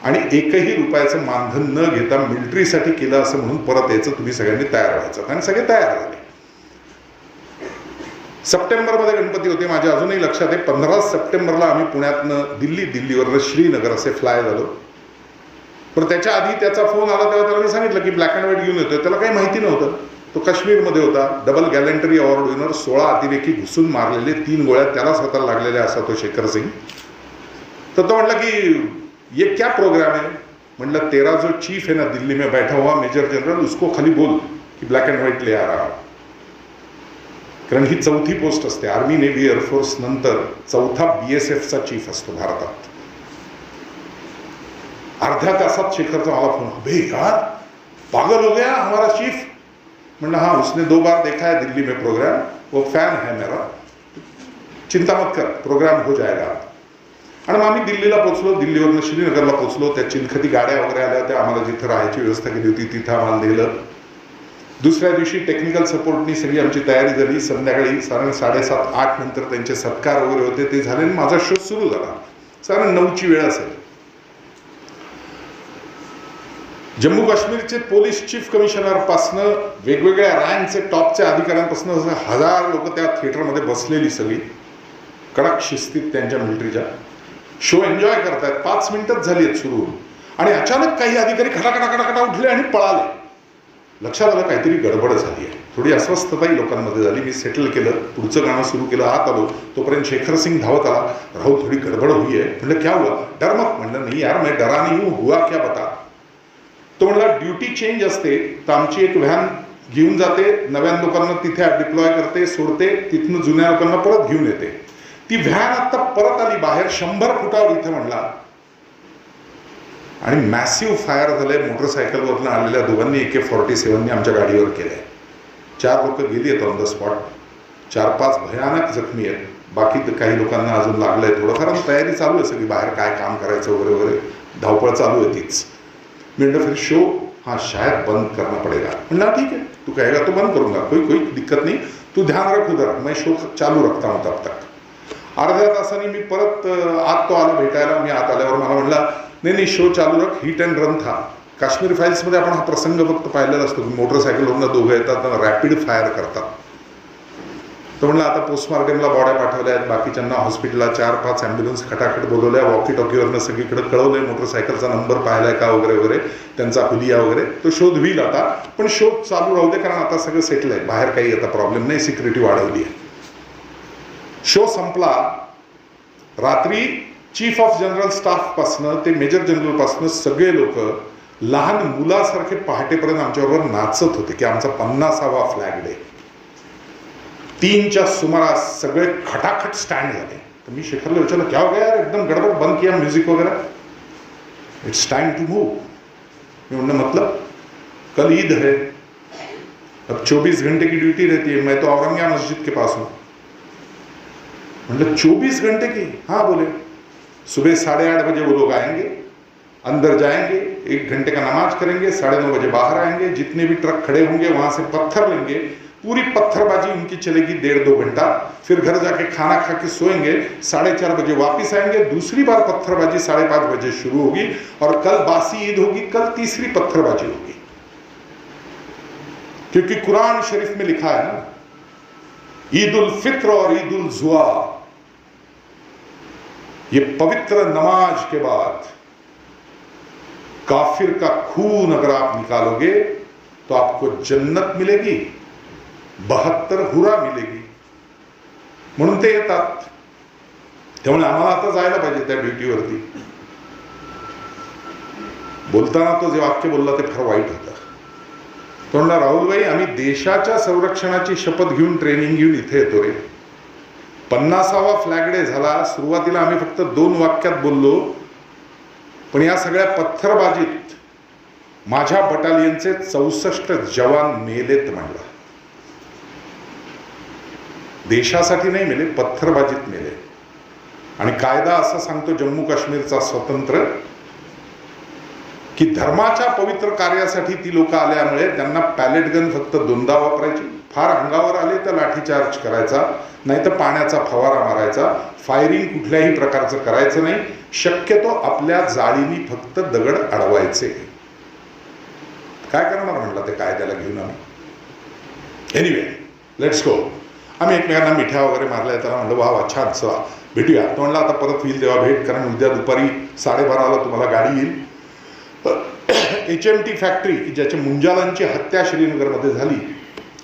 आणि एकही रुपयाचं मानधन न घेता मिलिटरीसाठी केलं असं म्हणून परत यायचं. तुम्ही सगळ्यांनी तयार व्हायचं. आणि सगळे तयार झाले. सप्टेंबरमध्ये गणपती होते. माझ्या अजूनही लक्षात आहे, 15 सप्टेंबरला आम्ही पुण्यातनं दिल्लीवरनं श्रीनगर असे फ्लाय झालो. पण त्याच्या आधी त्याचा फोन आला तेव्हा त्याला मी सांगितलं की ब्लॅक अँड व्हाईट घेऊन येतोय. त्याला काही माहिती नव्हतं. तो काश्मीरमध्ये होता, डबल गॅलेंटरी अवॉर्ड विनर, 16 अतिरेकी घुसून मारलेले, 3 गोळ्या त्याला स्वतःला लागलेल्या असा तो शेखर सिंग. तर तो म्हटला की ये क्या प्रोग्राम है? म्हटलं तेरा जो चीफ है ना दिल्ली में बैठा हुआ मेजर जनरल, उसको खाली बोल की ब्लॅक अँड व्हाईट ले आ रहा. कारण ही 4थी पोस्ट असते. आर्मी, नेव्ही, एअरफोर्स नंतर 4था BSFचा चीफ असतो भारतात. अर्ध्या तासात शेखरचा मला फोन, अबे यार पागल हो गया हमारा चीफ. म्हणलं हाँ, उसने 2 बार देखा है दिल्ली में प्रोग्राम, वो फैन है मेरा, चिंता मत कर, प्रोग्राम हो जाएगा. आणि मग आम्ही दिल्लीला पोहोचलो. दिल्लीवरनं श्रीनगरला पोहोचलो. त्या चिलखती गाड्या वगैरे आल्या होत्या. आम्हाला जिथं राहायची व्यवस्था केली होती तिथं आम्हाला नेलं. दुसऱ्या दिवशी टेक्निकल सपोर्टनी सगळी आमची तयारी झाली. संध्याकाळी साधारण 7:30-8 नंतर त्यांचे सत्कार वगैरे होते, ते झाले आणि माझा शो सुरू झाला. साधारण 9ची वेळ असेल. जम्मू काश्मीरचे पोलीस चीफ कमिशनर पासनं वेगवेगळ्या रँकचे टॉपच्या अधिकाऱ्यांपासून 1000 लोक त्या थिएटरमध्ये बसलेली, सगळी कडक शिस्तीत त्यांच्या मिलिटरीच्या. शो एन्जॉय करतायत. 5 मिनिटच झाली आहेत सुरू आणि अचानक काही अधिकारी खटाखटा उठले आणि पळाले. लक्षात आलं काहीतरी गडबड झाली आहे. थोडी अस्वस्थताही लोकांमध्ये झाली. मी सेटल केलं, पुढचं गाणं सुरू केलं, आत आलो. तोपर्यंत शेखर सिंग धावत आला. राहुल थोडी गडबड हुई है. म्हणलं क्या हुआ? डर मत. म्हणलं नाही यार, मैं डरा नहीं हूँ, हुआ क्या बता. तो म्हणला ड्युटी चेंज असते तर आमची एक व्हॅन घेऊन जाते, नव्या लोकांना तिथे डिप्लॉय करते, सोडते, तिथनं जुन्या लोकांना परत घेऊन येते. ती व्हॅन आता परत आली बाहेर 100 फुटावर इथे म्हणला आणि मॅसिव्ह फायर झाले. मोटरसायकलवरनं आलेल्या दोघांनी AK-47 आमच्या गाडीवर केलंय. 4 लोक गेली आहेत ऑन द स्पॉट. 4-5 भयानक जखमी आहेत. बाकी काही लोकांना अजून लागलंय थोडंफार. तयारी चालू आहे सगळी, बाहेर काय काम करायचं वगैरे वगैरे धावपळ चालू आहे तीच. मी म्हणलं फिर शो हाँ शायद बंद करना पड़ेगा. म्हणला ठीक है, तू कहेगा तो बंद करूंगा, कोई दिक्कत नहीं, तू ध्यान रख उधर, मैं शो चालू रखता हूँ तब तक. अर्ध्या तासाने मी परत आत तो आला भेटायला. मी आत आल्यावर मला म्हणला नाही शो चालू रख, हिट अँड रन था. काश्मीर फाईल्समध्ये आपण हा प्रसंग फक्त पाहिलेला असतो. मोटरसायकलवरनं दोघं येतात, रॅपिड फायर करतात. तो म्हणला आता पोस्टमार्टमला बॉड्या पाठवल्या आहेत, बाकीच्यांना हॉस्पिटलला 4-5 ॲम्ब्युलन्स खटाखट बोलवल्या, वॉकी टॉकीवरनं सगळीकडे कळवलंय, मोटरसायकलचा नंबर पाहिलाय का वगैरे वगैरे, त्यांचा हुलिया वगैरे. तो शोध होईल आता, पण शोध चालू राहू दे कारण आता सगळं सेटल आहे, बाहेर काही आता प्रॉब्लेम नाही, सिक्युरिटी वाढवली आहे. शो संपला. रात्री चीफ ऑफ जनरल स्टाफ पासनं ते मेजर जनरल पासनं सगळे लोक लहान मुलासारखे पहाटेपर्यंत आमच्याबरोबर नाचत होते की आमचा 50वा फ्लॅग डे. 3च्या सुमारास सगळे खटाखट स्टँड झाले. तर मी शेखरला विचारलं क्या हो गया यार, एकदम गडबड, बंद किया म्युझिक वगैरह. It's time to move. मैं म्हणलं मतलब कल ईद है, अब 24 घंटे की ड्यूटी रहती है, मैं तो औरंगिया मस्जिद के पास हूँ. मतलब 24 घंटे की? हाँ बोले, सुबह 8:30 बजे वो लोग आएंगे, अंदर जाएंगे, 1 घंटे का नमाज करेंगे, 9:30 बजे बाहर आएंगे, जितने भी ट्रक खड़े होंगे वहां से पत्थर लेंगे, पूरी पत्थरबाजी उनकी चलेगी 1.5-2 घंटा, फिर घर जाके खाना खा के सोएंगे, 4:30 बजे वापस आएंगे, दूसरी बार पत्थरबाजी 5:30 बजे शुरू होगी, और कल बासी ईद होगी, कल तीसरी पत्थरबाजी होगी। क्योंकि कुरान शरीफ में लिखा है ना, ईद उल फित्र और ईद उल जुआ, ये पवित्र नमाज के बाद काफिर का खून अगर आप निकालोगे तो आपको जन्नत मिलेगी, 72 हुरा मिलेगी, म्हणून ते येतात। त्यामुळे आम्हाला आता जायला पाहिजे त्या ड्युटीवरती। बोलताना तो जे वाक्य बोलला ते फार वाईट होतं। तो म्हणला, राहुलभाई आम्ही देशाच्या संरक्षणाची शपथ घेऊन ट्रेनिंग घेऊन इथे येतो रे। 50वा फ्लॅग डे झाला, सुरुवातीला आम्ही फक्त 2 वाक्यात बोललो, पण या सगळ्या पत्थरबाजीत माझ्या बटालियनचे 64 जवान मेलेत म्हणला। देशासाठी नाही मेले, पत्थरबाजीत मेले। आणि कायदा असं सांगतो जम्मू काश्मीरचा स्वतंत्र, की धर्माच्या पवित्र कार्यासाठी ती लोक आल्यामुळे त्यांना पॅलेट गन फक्त 2दा वापरायची, फार अंगावर आले तर लाठीचार्ज करायचा, नाही तर पाण्याचा फवारा मारायचा, फायरिंग कुठल्याही प्रकारचं करायचं नाही, शक्यतो आपल्या जाळीनी फक्त दगड अडवायचे। काय करणार म्हणला ते कायद्याला घेऊन आम्ही। Anyway let's go. आम्ही एकमेकांना मिठ्या वगैरे मारल्या, त्याला म्हणलं वा वा छान, चला भेटूया। तो म्हणला आता परत होईल तेव्हा भेट, कारण उद्या दुपारी 12:30ला तुम्हाला गाडी येईल। HMT फॅक्टरी, की ज्याच्या मुंजालांची हत्या श्रीनगरमध्ये झाली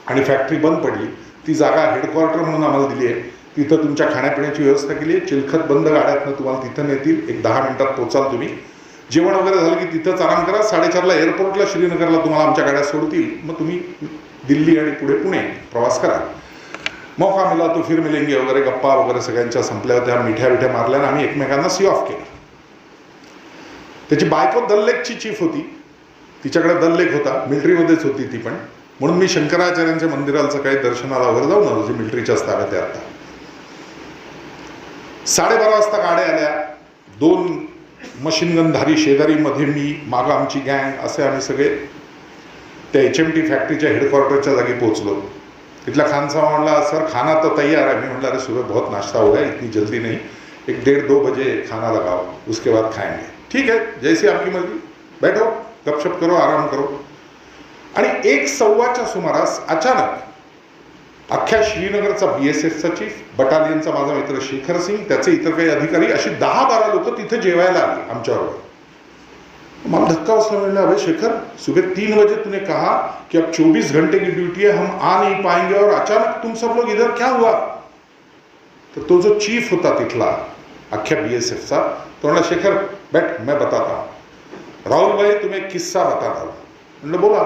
आणि फॅक्टरी बंद पडली, ती जागा हेडक्वार्टर म्हणून आम्हाला दिली आहे। तिथं तुमच्या खाण्यापिण्याची व्यवस्था केली आहे, चिलखत बंद गाड्यातनं तुम्हाला तिथं नेतील, एक 10 मिनिटात पोचाल तुम्ही। जेवण वगैरे झालं की तिथंच आराम करा, 4:30ला एअरपोर्टला श्रीनगरला तुम्हाला आमच्या गाड्या सोडतील, मग तुम्ही दिल्ली आणि पुढे पुणे प्रवास करा। मौका मिला तो फिर मिलेंगे वगैरे गप्पा वगैरे सगळ्यांच्या संपल्या होत्या, मिठ्या मिठ्या मारल्या आणि आम्ही एकमेकांना सी ऑफ केलं। त्याची बायको दल्लेखची चीफ होती, तिच्याकडे दल्लेख होता, मिलिटरीमध्येच होती ती पण, म्हणून मी शंकराचार्यांच्या मंदिराचं काही दर्शनाला वगैरे जाऊन आलो, जे मिलिटरीच्या ताब्यात आहे आता। 12:30 वाजता गाड्या आल्या, 2 मशीनगनधारी शेजारीमध्ये मी, मागं आमची गँग, असे आम्ही सगळे त्या HMT फॅक्टरीच्या हेडक्वार्टरच्या जागी पोहोचलो। तिथला खान साहब म्हणला, सर खाना तो तैयार है। मैं म्हणला, अरे सुबह बहुत नाश्ता हो गया, इतनी जल्दी नहीं, 1-1.5-2 बजे खाना लगाओ, उसके बाद खाएंगे। ठीक है, जैसी आपकी मर्जी, बैठो, गपशप करो, आराम करो। आणि 1:15च्या सुमारास अचानक अख्ख्या श्रीनगरचा BSFचा चीफ, बटालियनचा माझा मित्र शेखर सिंग, त्याचे इतर काही अधिकारी, अशी 10-12 लोक तिथे जेवायला आली आमच्याबरोबर। मला धक्का बसला, म्हणलं अबे शेखर, सुबह 3 बजे तूने कहा कि अब 24 घंटे की ड्यूटी है, हम आ नहीं पाएंगे, और अचानक तुम सब लोग इधर क्या हुआ? तर तो जो चीफ होता तिथला अख्ख्या BSFचा, तो म्हणला, शेखर बैठ, मैं बताता हूँ। राहुल भाई तुम्हें एक किस्सा बताता हूँ। म्हणलं बोला।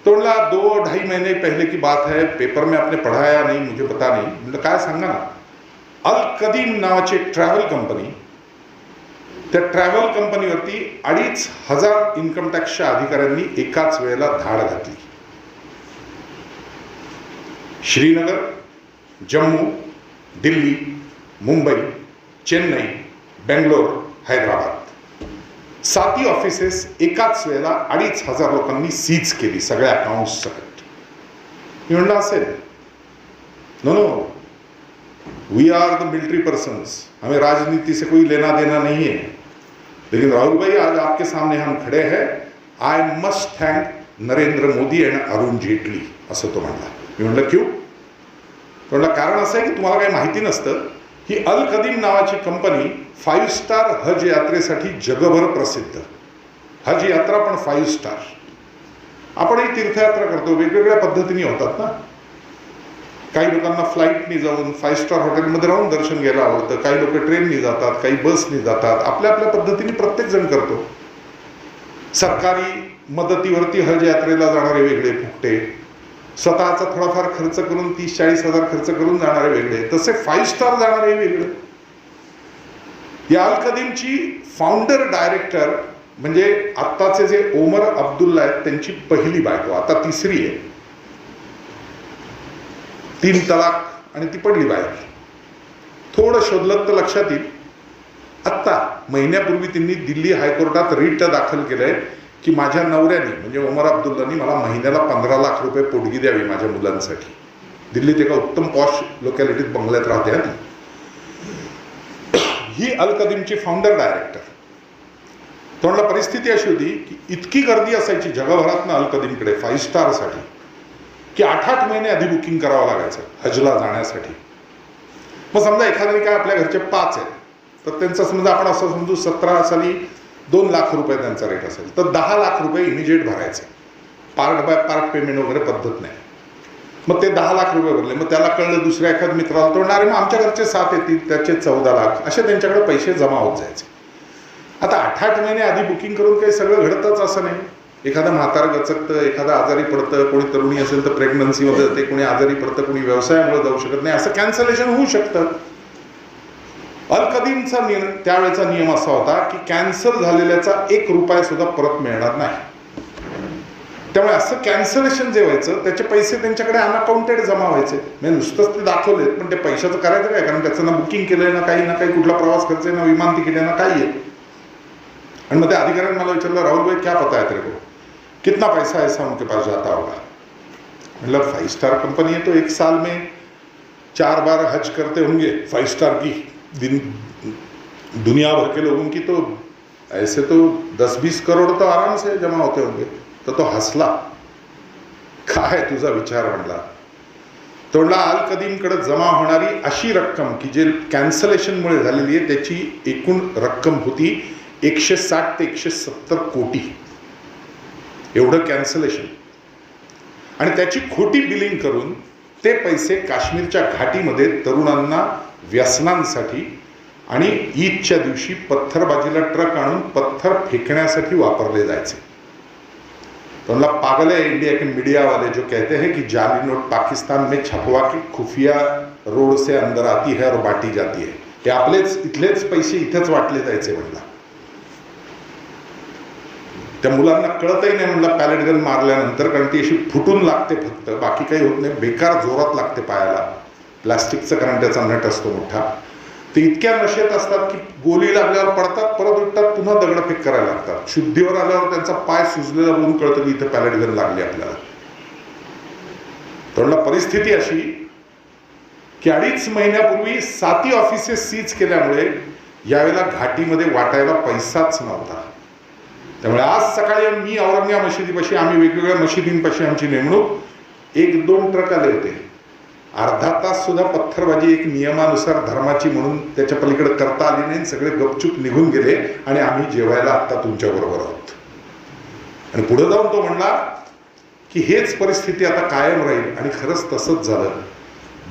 तो म्हणला, 2-2.5 महीने पहले की बात है, पेपर में आपने पढ़ा या नहीं मुझे पता नहीं। म्हणलं काय सांगा ना। अल कदीम नावाची एक ट्रॅव्हल कंपनी, त्या ट्रॅव्हल कंपनीवरती 2,500 इन्कम टॅक्सच्या अधिकाऱ्यांनी एकाच वेळेला धाड घातली। श्रीनगर, जम्मू, दिल्ली, मुंबई, चेन्नई, बेंगलोर, हैदराबाद, 7 ऑफिसेस एकाच वेळेला 2,500 लोकांनी सीज केली, सगळ्या अकाउंट्स सकट। मी म्हणलं असेल, no no, we are the military persons, हमें राजनीति से कोई लेना देना नहीं है, लेकिन राहुल भाई आज आपके सामने हम खड़े हैं, I must thank Narendra Modi end Arun Jaitley, असं तो म्हणला। मी म्हणलं क्यों? तो म्हणला कारण असं आहे की तुम्हाला काही माहिती नसतं, ही अल कदीम नावाची कंपनी 5 स्टार हज यात्रेसाठी जगभर प्रसिद्ध, हज यात्रा पण 5 स्टार। आपणही तीर्थयात्रा करतो, वेगवेगळ्या पद्धतीने होतात ना। काही लोकांना फ्लाईटनी जाऊन 5 स्टार हॉटेलमध्ये राहून दर्शन घ्यायला आवडतं, काही लोक ट्रेननी जातात, काही बसनी जातात, आपल्या आपल्या पद्धतीने प्रत्येक जण करतो। सरकारी मदतीवरती हज यात्रेला जाणारे वेगळे फुकटे, स्वतःचा थोडाफार खर्च करून 30-40 हजार खर्च करून जाणारे वेगळे, तसे 5 स्टार जाणारे वेगळे। या अल कदीमची फाउंडर डायरेक्टर म्हणजे आत्ताचे जे ओमर अब्दुल्ला आहेत, त्यांची पहिली बायको, आता 3री आहे, 3 तलाक आणि ती पडली बाहेर। थोडं शोधलं तर लक्षात येईल. आत्ता महिन्यापूर्वी त्यांनी दिल्ली हायकोर्टात रिट दाखल केलंय की माझ्या नवऱ्याने म्हणजे उमर अब्दुल्लानी मला महिन्याला 15 लाख रुपये पोटगी द्यावी माझ्या मुलांसाठी. दिल्लीत एका उत्तम पॉश लोकॅलिटीत बंगल्यात राहते. ही अल कदीमची फाउंडर डायरेक्टर. तोंडला परिस्थिती अशी होती की इतकी गर्दी असायची जगभरातनं अल कदीमकडे 5 स्टारसाठी की 8-8 महिने आधी बुकिंग करावं लागायचं हजला जाण्यासाठी. मग समजा एखाद्याने काय आपल्या घरचे 5 आहेत तर त्यांचा समजा आपण असं समजू 17 साली 2 लाख रुपये त्यांचा रेट असेल तर 10 लाख रुपये इमिजिएट भरायचे. पार्ट बाय पार्ट पेमेंट वगैरे पद्धत नाही. मग ते 10 लाख रुपये भरले. मग त्याला कळलं दुसऱ्या एखाद मित्राला तो अरे मग आमच्या घरचे 7 येतील त्याचे 14 लाख असे त्यांच्याकडे पैसे जमा होत जायचे. आता 8-8 महिने आधी बुकिंग करून काही सगळं घडतंच असं नाही. एखादं म्हातारं गचकतं, एखादं आजारी पडतं, कोणी तरुणी असेल तर प्रेग्नन्सीमध्ये जाते, कोणी आजारी पडतं, कोणी व्यवसायामुळे जाऊ शकत नाही, असं कॅन्सलेशन होऊ शकतं. अल कदीमचा त्यावेळेचा नियम असा होता की कॅन्सल झालेल्याचा 1 रुपया सुद्धा परत मिळणार नाही. त्यामुळे असं कॅन्सलेशन जे व्हायचं त्याचे पैसे त्यांच्याकडे अनअकाउंटेड जमा व्हायचे. म्हणजे नुसतंच ते दाखवलेत पण ते पैशाचं करायचं काय, कारण त्याचं ना बुकिंग केलंय ना काही कुठला प्रवास खर्च आहे ना विमान तिकीट आहे ना काही आहे. आणि मग त्या अधिकाऱ्याने मला विचारलं राहुल भाई क्या पता है तेरे को कितना पैसा ऐसा उनके पास जाता होगा. मतलब 5 स्टार कंपनी है तो 1 साल में 4 बार हज करते होंगे 5 स्टार की दुनिया भर के लोगों की, तो ऐसे तो 10-20 करोड़ तो आराम से जमा होते होंगे. तर तो हसला. काय तुझा विचार म्हणला. तो म्हणला अल कदीमकडे जमा होणारी अशी रक्कम की जे कॅन्सलेशनमुळे झालेली आहे त्याची एकूण रक्कम होती 160 ते 170 कोटी. एवढं कॅन्सलेशन. आणि त्याची खोटी बिलिंग करून ते पैसे काश्मीरच्या घाटीमध्ये तरुणांना व्यसनांसाठी आणि ईदच्या दिवशी पत्थरबाजीला ट्रक आणून पत्थर फेकण्यासाठी वापरले जायचे. तो म्हणला पागल है इंडिया के मीडिया वाले जो कहते हैं कि जाली नोट पाकिस्तान में छपवा के खुफिया रोड से अंदर आती है और बांटी जाती है. हे आपलेच इथलेच पैसे इथेच वाटले जायचे म्हणला. त्या मुलांना कळतही नाही म्हणला पॅलेट गन मारल्यानंतर, कारण ती अशी फुटून लागते फक्त, बाकी काही होत नाही, बेकार जोरात लागते पायाला. प्लास्टिकचं कारण त्याचा नट असतो मोठा. ते इतक्या नशेत असतात की गोली लागल्यावर पडतात, परत उठतात, पुन्हा दगडफेक करायला लागतात. शुद्धीवर आल्यावर त्यांचा पाय सुजलेला बघून कळतं की इथं पॅलेट गन लागली आपल्याला. तर परिस्थिती अशी की 2.5 महिन्यापूर्वी 7 ऑफिसेस सीज केल्यामुळे यावेळेला घाटीमध्ये वाटायला पैसाच नव्हता. त्यामुळे आज सकाळी मी औरंगाबाद मशिदीपाशी, आम्ही वेगवेगळ्या मशिदींपाशी आमची नेमणूक, 1-2 ट्रक आले होते. अर्धा तास सुद्धा पत्थरबाजी एक नियमानुसार धर्माची म्हणून त्याच्या पलीकडे करता आली नाही. सगळे गपचूप निघून गेले आणि आम्ही जेवायला आत्ता तुमच्या बरोबर आहोत. आणि पुढे जाऊन तो म्हणला की हेच परिस्थिती आता कायम राहील. आणि खरंच तसंच झालं.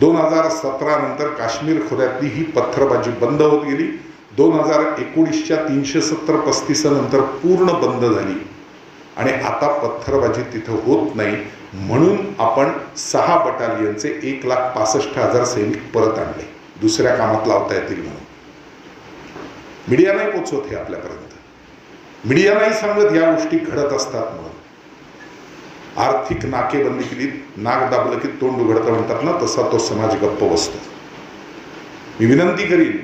2017 नंतर काश्मीर खोऱ्यातली ही पत्थरबाजी बंद होत गेली. 2019च्या 370-35 नंतर पूर्ण बंद झाली. आणि आता पत्थरबाजी तिथं होत नाही. म्हणून आपण 6 बटालियनचे 1,65,000 सैनिक परत आणले, दुसऱ्या कामात लावता येतील म्हणून. मीडिया नाही पोचवत हे आपल्यापर्यंत. मीडिया नाही सांगत या गोष्टी घडत असतात म्हणून. आर्थिक नाकेबंदी केली, नाक दाबलं की तोंड उघडतं म्हणतात ना, तसा तो समाज गप्प बसतो. मी विनंती करीन,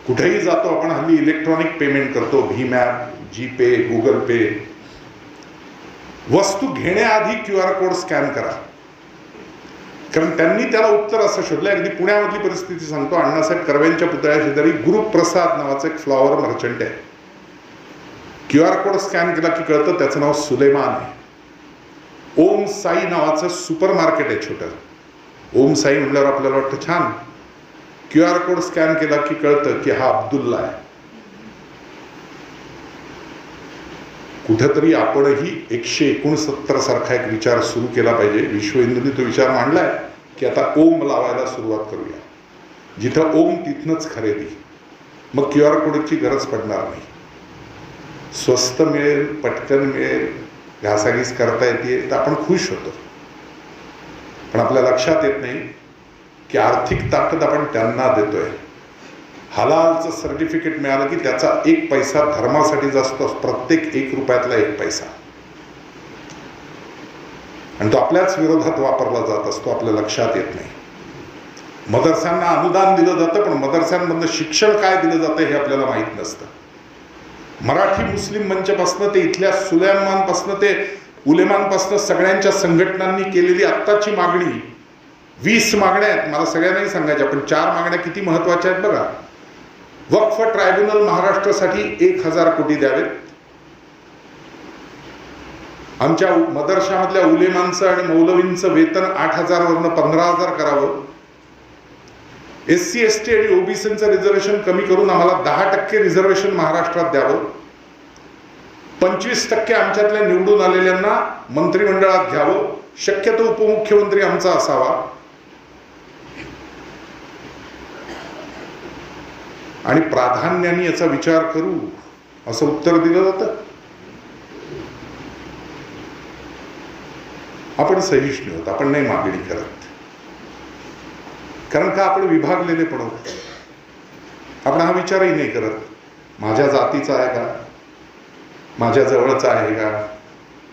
कुठेही जातो आपण हल्ली इलेक्ट्रॉनिक पेमेंट करतो, भीम ॲप, जीपे, गुगल पे. वस्तू घेण्याआधी QR कोड स्कॅन करा. कारण त्यांनी त्याला उत्तर असं शोधलं. अगदी पुण्यामधली परिस्थिती सांगतो. अण्णासाहेब कर्वेंच्या पुतळ्या शेजारी गुरुप्रसाद नावाचं एक फ्लॉवर मर्चंट आहे. QR कोड स्कॅन केला की कळतं त्याचं नाव सुलेमान आहे. ओम साई नावाचं सुपर मार्केट आहे छोटं. ओम साई म्हटल्यावर आपल्याला वाटतं छान. QR कोड स्कॅन केला की कळतं की हा अब्दुल्ला आहे. कुठेतरी आपणही 169 सारखा एक विचार सुरू केला पाहिजे. विश्व हिंदूंनी तो विचार मांडलाय की आता ओम लावायला सुरुवात करूया. जिथं ओम तिथनंच खरेदी. मग QR कोडची गरज पडणार नाही. स्वस्त मिळेल, पटकन मिळेल, घासाघीस करता येते तर आपण खुश होतो. पण आपल्या लक्षात येत नाही की आर्थिक ताकद आपण त्यांना देतोय. हलालचं सर्टिफिकेट मिळालं की त्याचा 1 पैसा धर्मासाठी जातो. प्रत्येक 1 रुपयातला 1 पैसा. आणि तो आपल्याच विरोधात वापरला जात असतो, आपल्या लक्षात येत नाही. मदरस्यांना अनुदान दिलं जातं, पण मदरस्यांमधलं शिक्षण काय दिलं जातं हे आपल्याला माहीत नसतं. मराठी मुस्लिम मंचपासनं ते इथल्या सुलेमानपासनं ते उलेमांपासनं सगळ्यांच्या संघटनांनी केलेली आत्ताची मागणी 20 मागण्या आहेत. मला सगळ्यांनाही सांगायच्या, पण 4 मागण्या किती महत्वाच्या आहेत बघा. वक्फ ट्रायब्युनल महाराष्ट्रासाठी 1000 कोटी द्यावेत. आमच्या मदरशामधल्या उलेमांचं आणि मौलवींचं वेतन 8000 वरनं 15000 करावं. SC ST आणि ओबीसीचं रिझर्वेशन कमी करून आम्हाला 10% रिझर्वेशन महाराष्ट्रात द्यावं. 25% आमच्यातल्या निवडून आलेल्यांना मंत्रिमंडळात घ्यावं. शक्यतो उपमुख्यमंत्री आमचा असावा. आणि प्राधान्याने याचा विचार करू असं उत्तर दिलं जातं. आपण सहिष्णू आहोत, आपण नाही मागणी करत. कारण का आपण विभागलेले पण आहोत. आपण हा विचारही नाही करत माझ्या जातीचा आहे का, माझ्या जवळचा आहे का,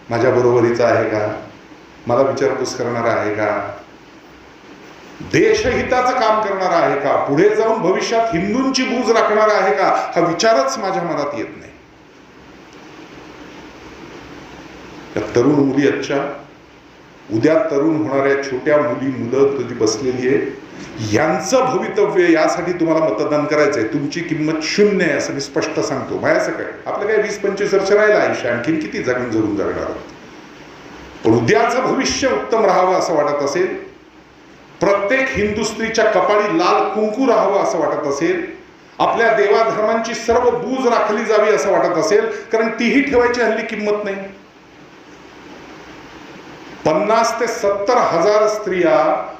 माझ्या बरोबरीचा आहे का, मला विचारपूस करणारा आहे का, देशहिताचं काम करणारा आहे का, पुढे जाऊन भविष्यात हिंदूंची बूज राखणारा आहे का, हा विचारच माझ्या मनात येत नाही. या तरुण मुली आजच्या, उद्या तरुण होणाऱ्या छोट्या मुली मुलं तुझी बसलेली आहे, यांचं भवितव्य यासाठी तुम्हाला मतदान करायचंय. तुमची किंमत 0 आहे असं मी स्पष्ट सांगतो. माझ्याचं काय, आपलं काय 20-25 वर्ष राहिलं आयुष्य, आणखीन किती जगून जगणार आहोत. पण उद्याचं भविष्य उत्तम राहावं असं वाटत असेल, प्रत्येक हिंदू स्त्रीच्या कपाळी लाल कुंकू राहावं असं वाटत असेल, आपल्या देवाधर्मांची सर्व बूज राखली जावी असं वाटत असेल, कारण तीही ठेवायची हल्ली किंमत नाही. 50 ते 70 हजार स्त्रिया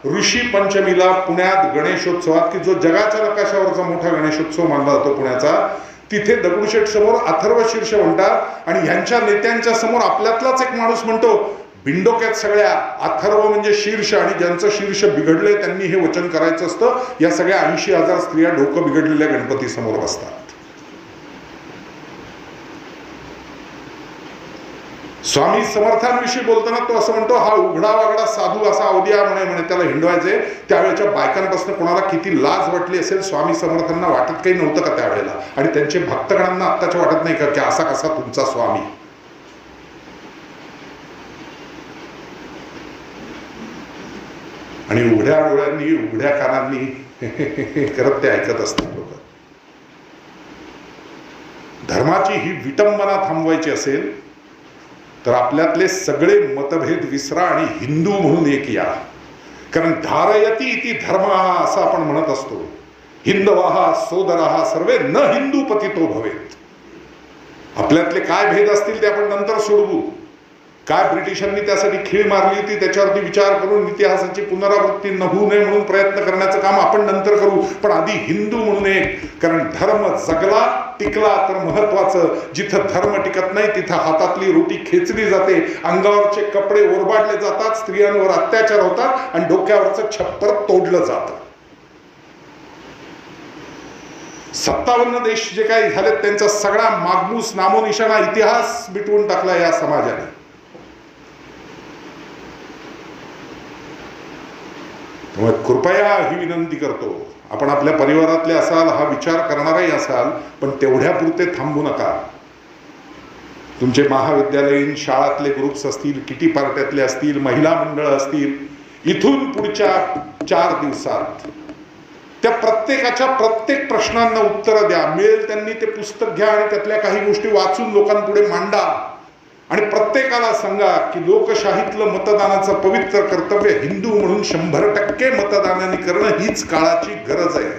ऋषी पंचमीला पुण्यात गणेशोत्सवात, की जो जगाच्या नकाशावरचा मोठा गणेशोत्सव मानला जातो पुण्याचा, तिथे दगडूशेठ समोर अथर्व शीर्ष म्हणतात आणि ह्यांच्या नेत्यांच्या समोर आपल्यातलाच एक माणूस म्हणतो, बिंडोक्यात सगळ्या अथर्व म्हणजे शीर्ष, आणि ज्यांचं शीर्ष बिघडलंय त्यांनी हे वचन करायचं असतं. या सगळ्या 80,000 स्त्रिया डोकं बिघडलेल्या गणपती समोर बसतात. स्वामी समर्थांविषयी बोलताना तो असं म्हणतो, हा उघडा वागडा साधू असा अवलिया म्हणे त्याला हिंडवायचे. त्यावेळेच्या बायकांपासून कोणाला किती लाज वाटली असेल. स्वामी समर्थांना वाटत काही नव्हतं का त्यावेळेला, आणि त्यांचे भक्तगणांना आत्ताच्या वाटत नाही का की असा कसा तुमचा स्वामी. आणि उघड्या डोळ्यांनी उघड्या कानांनी करत ते ऐकत असतात लोक. धर्माची ही विटंबना थांबवायची असेल तर आपल्यातले सगळे मतभेद विसरा आणि हिंदू म्हणून एक या. कारण धारयती इति धर्म असं आपण म्हणत असतो. हिंदवाहा सोदराहा सर्वे न हिंदू पतितो भवेत. आपल्यातले काय भेद असतील ते आपण नंतर सोडवू. काय ब्रिटिशांनी त्यासाठी खीळ मारली होती त्याच्यावरती विचार करून इतिहासाची पुनरावृत्ती न होऊ नये म्हणून प्रयत्न करण्याचं काम आपण नंतर करू. पण आधी हिंदू म्हणून एक. कारण धर्म जगला टिकला तर महत्वाचं. जिथं धर्म टिकत नाही तिथं हातातली रोटी खेचली जाते, अंगावरचे कपडे ओरबाडले जातात, स्त्रियांवर अत्याचार होतात आणि डोक्यावरचं छप्पर तोडलं जातं. 57 देश जे काही झालेत त्यांचा सगळा मागमूस नामोनिशाणा इतिहास मिटवून टाकला या समाजाने. त्यामुळे कृपया ही विनंती करतो, आपण आपल्या परिवारातले असाल, हा विचार करणारही असाल, पण तेवढ्या पुरते थांबू नका. तुमचे महाविद्यालयीन शाळातले ग्रुप्स असतील, किटी पार्ट्यातले असतील, महिला मंडळ असतील, इथून पुढच्या 4 दिवसात त्या प्रत्येकाच्या प्रत्येक प्रश्नांना उत्तर द्या. मिळेल त्यांनी ते पुस्तक घ्या आणि त्यातल्या काही गोष्टी वाचून लोकांपुढे मांडा. आणि प्रत्येकाला सांगा की लोकशाहीतलं मतदानाचं पवित्र कर्तव्य हिंदू म्हणून 100% मतदानाने करणं हीच काळाची गरज आहे.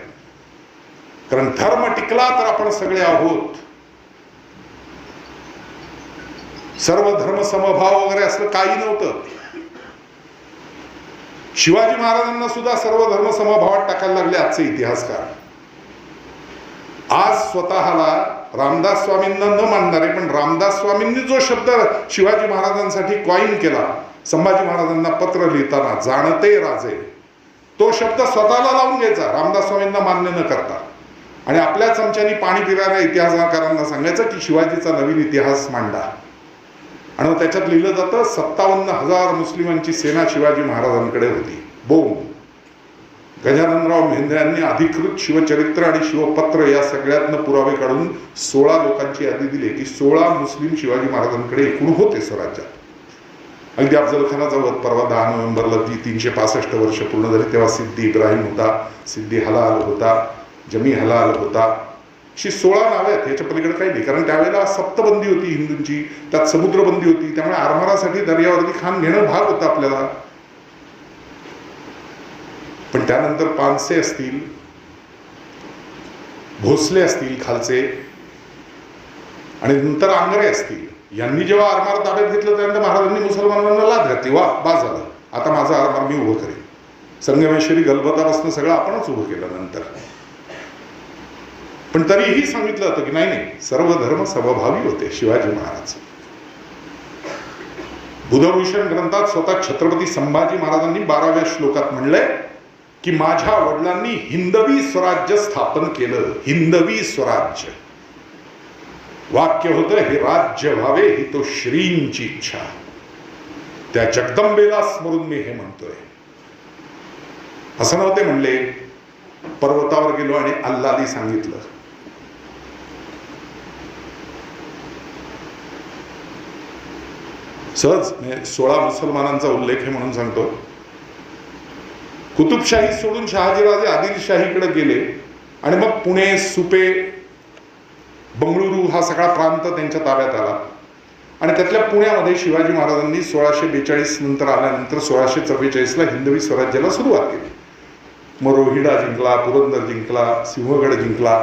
कारण धर्म टिकला तर आपण सगळे आहोत. सर्व धर्म समभाव वगैरे असलं काही नव्हतं. शिवाजी महाराजांना सुद्धा सर्व धर्म समभावात टाकायला लागले आजचे इतिहासकार. आज स्वतःला रामदास स्वामींना न मानणारे, पण रामदास स्वामींनी जो शब्द शिवाजी महाराजांसाठी कॉइन केला, संभाजी महाराजांना पत्र लिहिताना, जाणते राजे, तो शब्द स्वतःला लावून घ्यायचा, रामदास स्वामींना मान्य न करता. आणि आपल्या चमच्यानी पाणी पिणाऱ्या इतिहासकारांना सांगायचं की शिवाजीचा नवीन इतिहास मांडा. आणि त्याच्यात लिहिलं जातं 57,000 मुस्लिमांची सेना शिवाजी महाराजांकडे होती. बोम. गजाननराव मेहेंद्रे यांनी अधिकृत शिवचरित्र आणि शिवपत्र या सगळ्यातनं पुरावे काढून 16 लोकांची यादी दिली की 16 मुस्लिम शिवाजी महाराजांकडे एकूण होते स्वराज्यात. अगदी अफजल खानाचा वध परवा 10 नोव्हेंबरला 365 वर्ष पूर्ण झाली, तेव्हा सिद्दी इब्राहिम होता, सिद्दी हलाल होता, जमी हलाल होता, अशी 16 नावे आहेत. याच्या पलीकडे काही नाही, कारण त्यावेळेला सप्तबंदी होती हिंदूंची, त्यात समुद्रबंदी होती, त्यामुळे आरमारासाठी दर्यावर्दी खान नेणं भाग होतं आपल्याला. पण त्यानंतर पानसे असतील, भोसले असतील खालचे, आणि नंतर आंग्रे असतील, यांनी जेव्हा आरमार ताब्यात घेतलं त्यानंतर महाराजांनी मुसलमानांना लाद घातली. वा बा झालं, आता माझा आरमार मी उभं करेन. संगमेश्वरी गलबतापासून सगळं आपणच उभं केलं नंतर. पण तरीही सांगितलं होतं की नाही, सर्व धर्म समभावी होते शिवाजी महाराज. बुधभूषण ग्रंथात स्वतः छत्रपती संभाजी महाराजांनी 12व्या श्लोकात म्हणलंय की माझ्या वडिलांनी हिंदवी स्वराज्य स्थापन केलं. हिंदवी स्वराज्य वाक्य होतं, हे राज्य व्हावे ही तो श्रींची इच्छा. त्या जगदंबेला स्मरून मी हे म्हणतोय. असं नव्हते म्हणले पर्वतावर गेलो आणि अल्लाहनी सांगितलं. सहज 16 मुसलमानांचा उल्लेख आहे म्हणून सांगतो. कुतुबशाही सोडून शहाजीराजे आदिलशाहीकडे गेले आणि मग पुणे, सुपे, बंगळुरू हा सगळा प्रांत त्यांच्या ताब्यात आला. आणि त्यातल्या पुण्यामध्ये शिवाजी महाराजांनी 1642 नंतर आल्यानंतर 1644ला हिंदवी स्वराज्याला सुरुवात केली. मग रोहिडा जिंकला, पुरंदर जिंकला, सिंहगड जिंकला,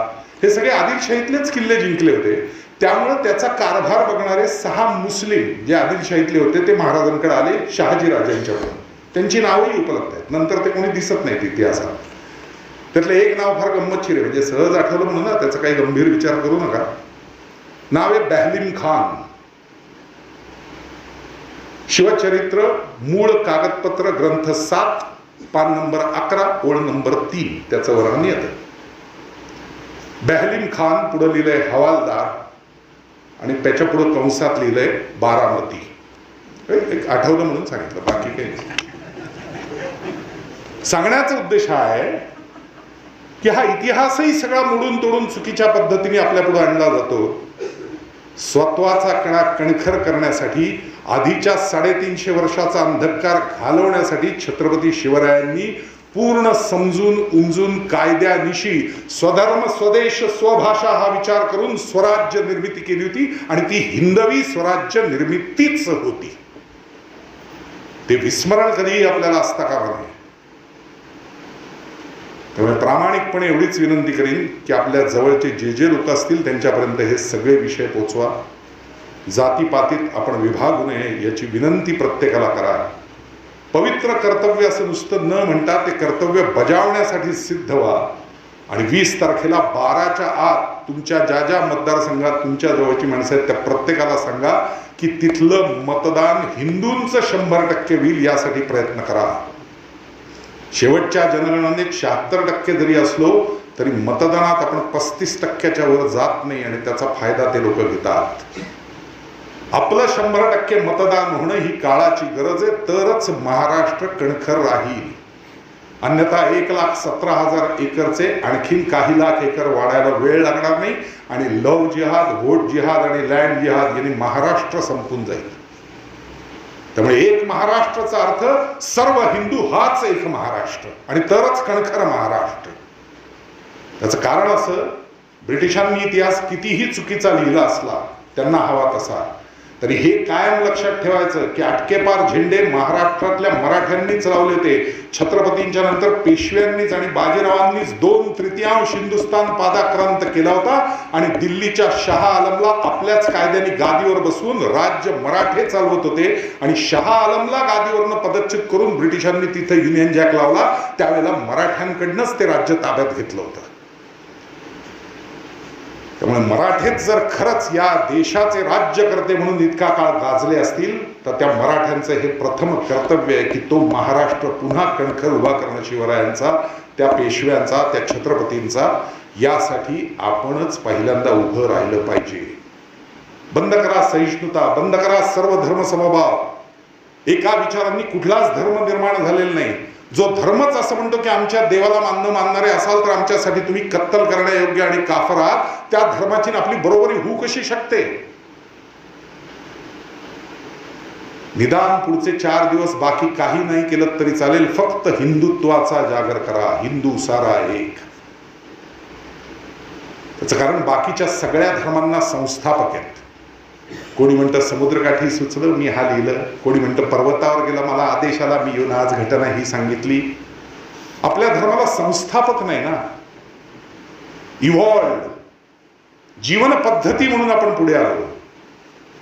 हे सगळे आदिलशाहीतलेच किल्ले जिंकले होते. त्यामुळे त्याचा कारभार बघणारे 6 मुस्लिम जे आदिलशाहीतले होते ते महाराजांकडे आले शहाजीराजांच्याकडून. त्यांची नावही उपलब्ध आहेत, नंतर ते कोणी दिसत नाहीत इतिहासात. त्यातलं एक नाव फार गंमतशीर आहे, म्हणजे सहज आठवलं म्हणून ना, त्याचा काही गंभीर विचार करू नका. नाव आहे बहलीम खान. शिवचरित्र मूळ कागदपत्र ग्रंथ 7 पान नंबर 11 ओळ नंबर 3 त्याचं वर्णन येतं. बहलीम खान पुढे लिहिलंय हवालदार, आणि त्याच्या पुढे कंसात लिहिलंय बारामती. एक आठवलं म्हणून सांगितलं, बाकी काही नाही. सांगण्याचा उद्देश हा आहे की हा इतिहासही सगळा मोडून तोडून चुकीच्या पद्धतीने आपल्या पुढे आणला जातो. स्वत्वाचा कणा कणखर करण्यासाठी, आधीच्या 350 वर्षाचा अंधकार घालवण्यासाठी छत्रपती शिवरायांनी पूर्ण समजून उमजून कायद्यानिशी स्वधर्म स्वदेश स्वभाषा हा विचार करून स्वराज्य निर्मिती केली होती. आणि ती हिंदवी स्वराज्य निर्मितीच होती. ते विस्मरण कधीही आपल्याला असता कामा नये. त्यामुळे प्रामाणिकपणे एवढीच विनंती करीन की आपल्या जवळचे जे लोक असतील त्यांच्यापर्यंत हे सगळे विषय पोचवा. जातीपातीत आपण विभागू नये याची विनंती प्रत्येकाला करा. पवित्र कर्तव्य असं नुसतं न म्हणता ते कर्तव्य बजावण्यासाठी सिद्ध व्हा. आणि 20 तारखेला 12च्या आत तुमच्या ज्या मतदारसंघात तुमच्या जवळची माणसं आहेत त्या प्रत्येकाला सांगा की तिथलं मतदान हिंदूंचं 100% होईल यासाठी प्रयत्न करा. शेवटच्या जनगणनेत 76% जरी असलो तरी मतदानात आपण 35%च्या वर जात नाही, आणि त्याचा फायदा ते लोक घेतात. आपलं 100% मतदान होणं ही काळाची गरज आहे, तरच महाराष्ट्र कणखर राहील. अन्यथा 1,17,000 एकरचे आणखीन काही लाख एकर वाढायला वेळ लागणार नाही, आणि लव जिहाद, व्होट जिहाद आणि लँड जिहाद यांनी महाराष्ट्र संपून जाईल. त्यामुळे एक महाराष्ट्राचा अर्थ सर्व हिंदू हाच एक महाराष्ट्र, आणि तरच कणखर महाराष्ट्र. त्याचं कारण असं, ब्रिटिशांनी इतिहास कितीही चुकीचा लिहिला असला त्यांना हवा तसा, तरी हे कायम लक्षात ठेवायचं की अटकेपार झेंडे महाराष्ट्रातल्या मराठ्यांनीच लावले होते. छत्रपतींच्या नंतर पेशव्यांनीच आणि बाजीरावांनीच 2/3 हिंदुस्थान पादाक्रांत केला होता, आणि दिल्लीच्या शाह आलमला आपल्याच कायद्याने गादीवर बसवून राज्य मराठे चालवत होते. आणि शाह आलमला गादीवरनं पदच्युत करून ब्रिटिशांनी तिथे युनियन जॅक लावला. त्यावेळेला मराठ्यांकडनंच ते राज्य ताब्यात घेतलं होतं. त्यामुळे मराठेच जर खरंच या देशाचे राज्यकर्ते म्हणून इतका काळ गाजले असतील तर त्या मराठ्यांचं हे प्रथम कर्तव्य आहे की तो महाराष्ट्र पुन्हा कणखर उभा करणं शिवरायांचा, त्या पेशव्यांचा, त्या छत्रपतींचा. यासाठी आपणच पहिल्यांदा उभं राहिलं पाहिजे. बंद करा सहिष्णुता, बंद करा सर्व धर्म समभाव. एका विचारांनी कुठलाच धर्म निर्माण झालेला नाही. जो धर्मच असं म्हणतो की आमच्या देवाला मानणारे असाल तर आमच्यासाठी तुम्ही कत्तल करण्यायोग्य आणि काफर आहात, त्या धर्माची आपली बरोबरी होऊ कशी शकते? निदान पुढचे 4 दिवस बाकी काही नाही केलं तरी चालेल, फक्त हिंदुत्वाचा जागर करा. हिंदू सारा एक. त्याचं कारण बाकीच्या सगळ्या धर्मांना संस्थापक आहेत. कोणी म्हणतं समुद्रकाठी सुचलं मी हा लिहिलं, कोणी म्हणतं पर्वतावर गेला मला आदेश आला मी येऊन आज घटना ही सांगितली. आपल्या धर्माला संस्थापक नाही ना. इव्हॉल्ड जीवन पद्धती म्हणून आपण पुढे आलो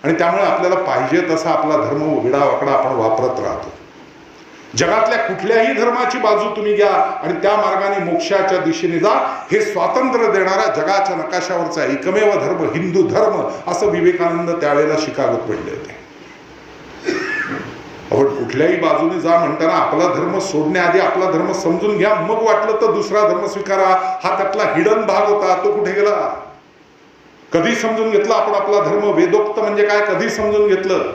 आणि त्यामुळे आपल्याला पाहिजे तसा आपला धर्म उघडा वाकडा आपण वापरत राहतो. जगातल्या कुठल्याही धर्माची बाजू तुम्ही घ्या आणि त्या मार्गाने मोक्षाच्या दिशेने जा. हे स्वातंत्र्य देणारा जगाच्या नकाशावरचा एकमेव धर्म हिंदू धर्म, असं विवेकानंद त्यावेळेला शिकागोत म्हणले होते. आपण कुठल्याही बाजूने जा म्हणताना आपला धर्म सोडण्याआधी आपला धर्म समजून घ्या, मग वाटलं तर दुसरा धर्म स्वीकारा. हा त्यातला हिडन भाग होता, तो कुठे गेला? कधी समजून घेतलं आपण आपला धर्म? वेदोक्त म्हणजे काय कधी समजून घेतलं?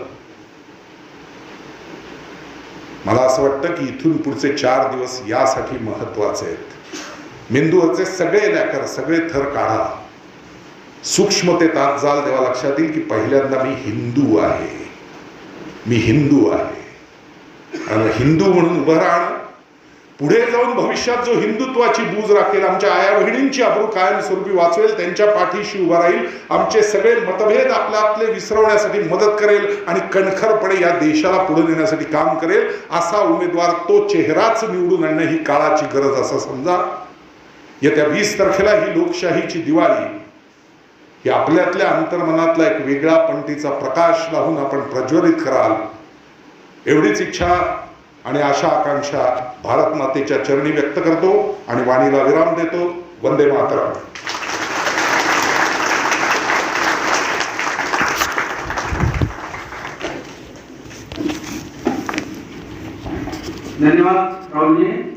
मला असं वाटतं की इथून पुढचे 4 दिवस यासाठी महत्वाचे आहेत. मेंदूवरचे सगळे लॅकर, सगळे थर काढा. सूक्ष्मतेत आत जाल तेव्हा लक्षात येईल की पहिल्यांदा मी हिंदू आहे, मी हिंदू आहे. आणि हिंदू म्हणून उभं राहणं, पुढे जाऊन भविष्यात जो हिंदुत्वाची बूज राखेल, आमच्या आया बहिणींची अब्रू कायमस्वरूपी वाचवेल, त्यांच्या पाठीशी उभा राहील, आमचे सगळे मतभेद आपल्यातले विसरवण्यासाठी मदत करेल आणि कणखरपणे या देशाला पुढे नेण्यासाठी काम करेल, असा उमेदवार, तो चेहराच निवडून आणणं ही काळाची गरज असं समजा. येत्या 20 तारखेला ही लोकशाहीची दिवाळी, ही आपल्यातल्या अंतर्मनातला एक वेगळा पणतीचा प्रकाश लावून आपण प्रज्वलित कराल, एवढीच इच्छा आणि आशा आकांक्षा भारत मातेच्या चरणी व्यक्त करतो आणि वाणीला विराम देतो. वंदे मातरम. धन्यवाद राहुलजी.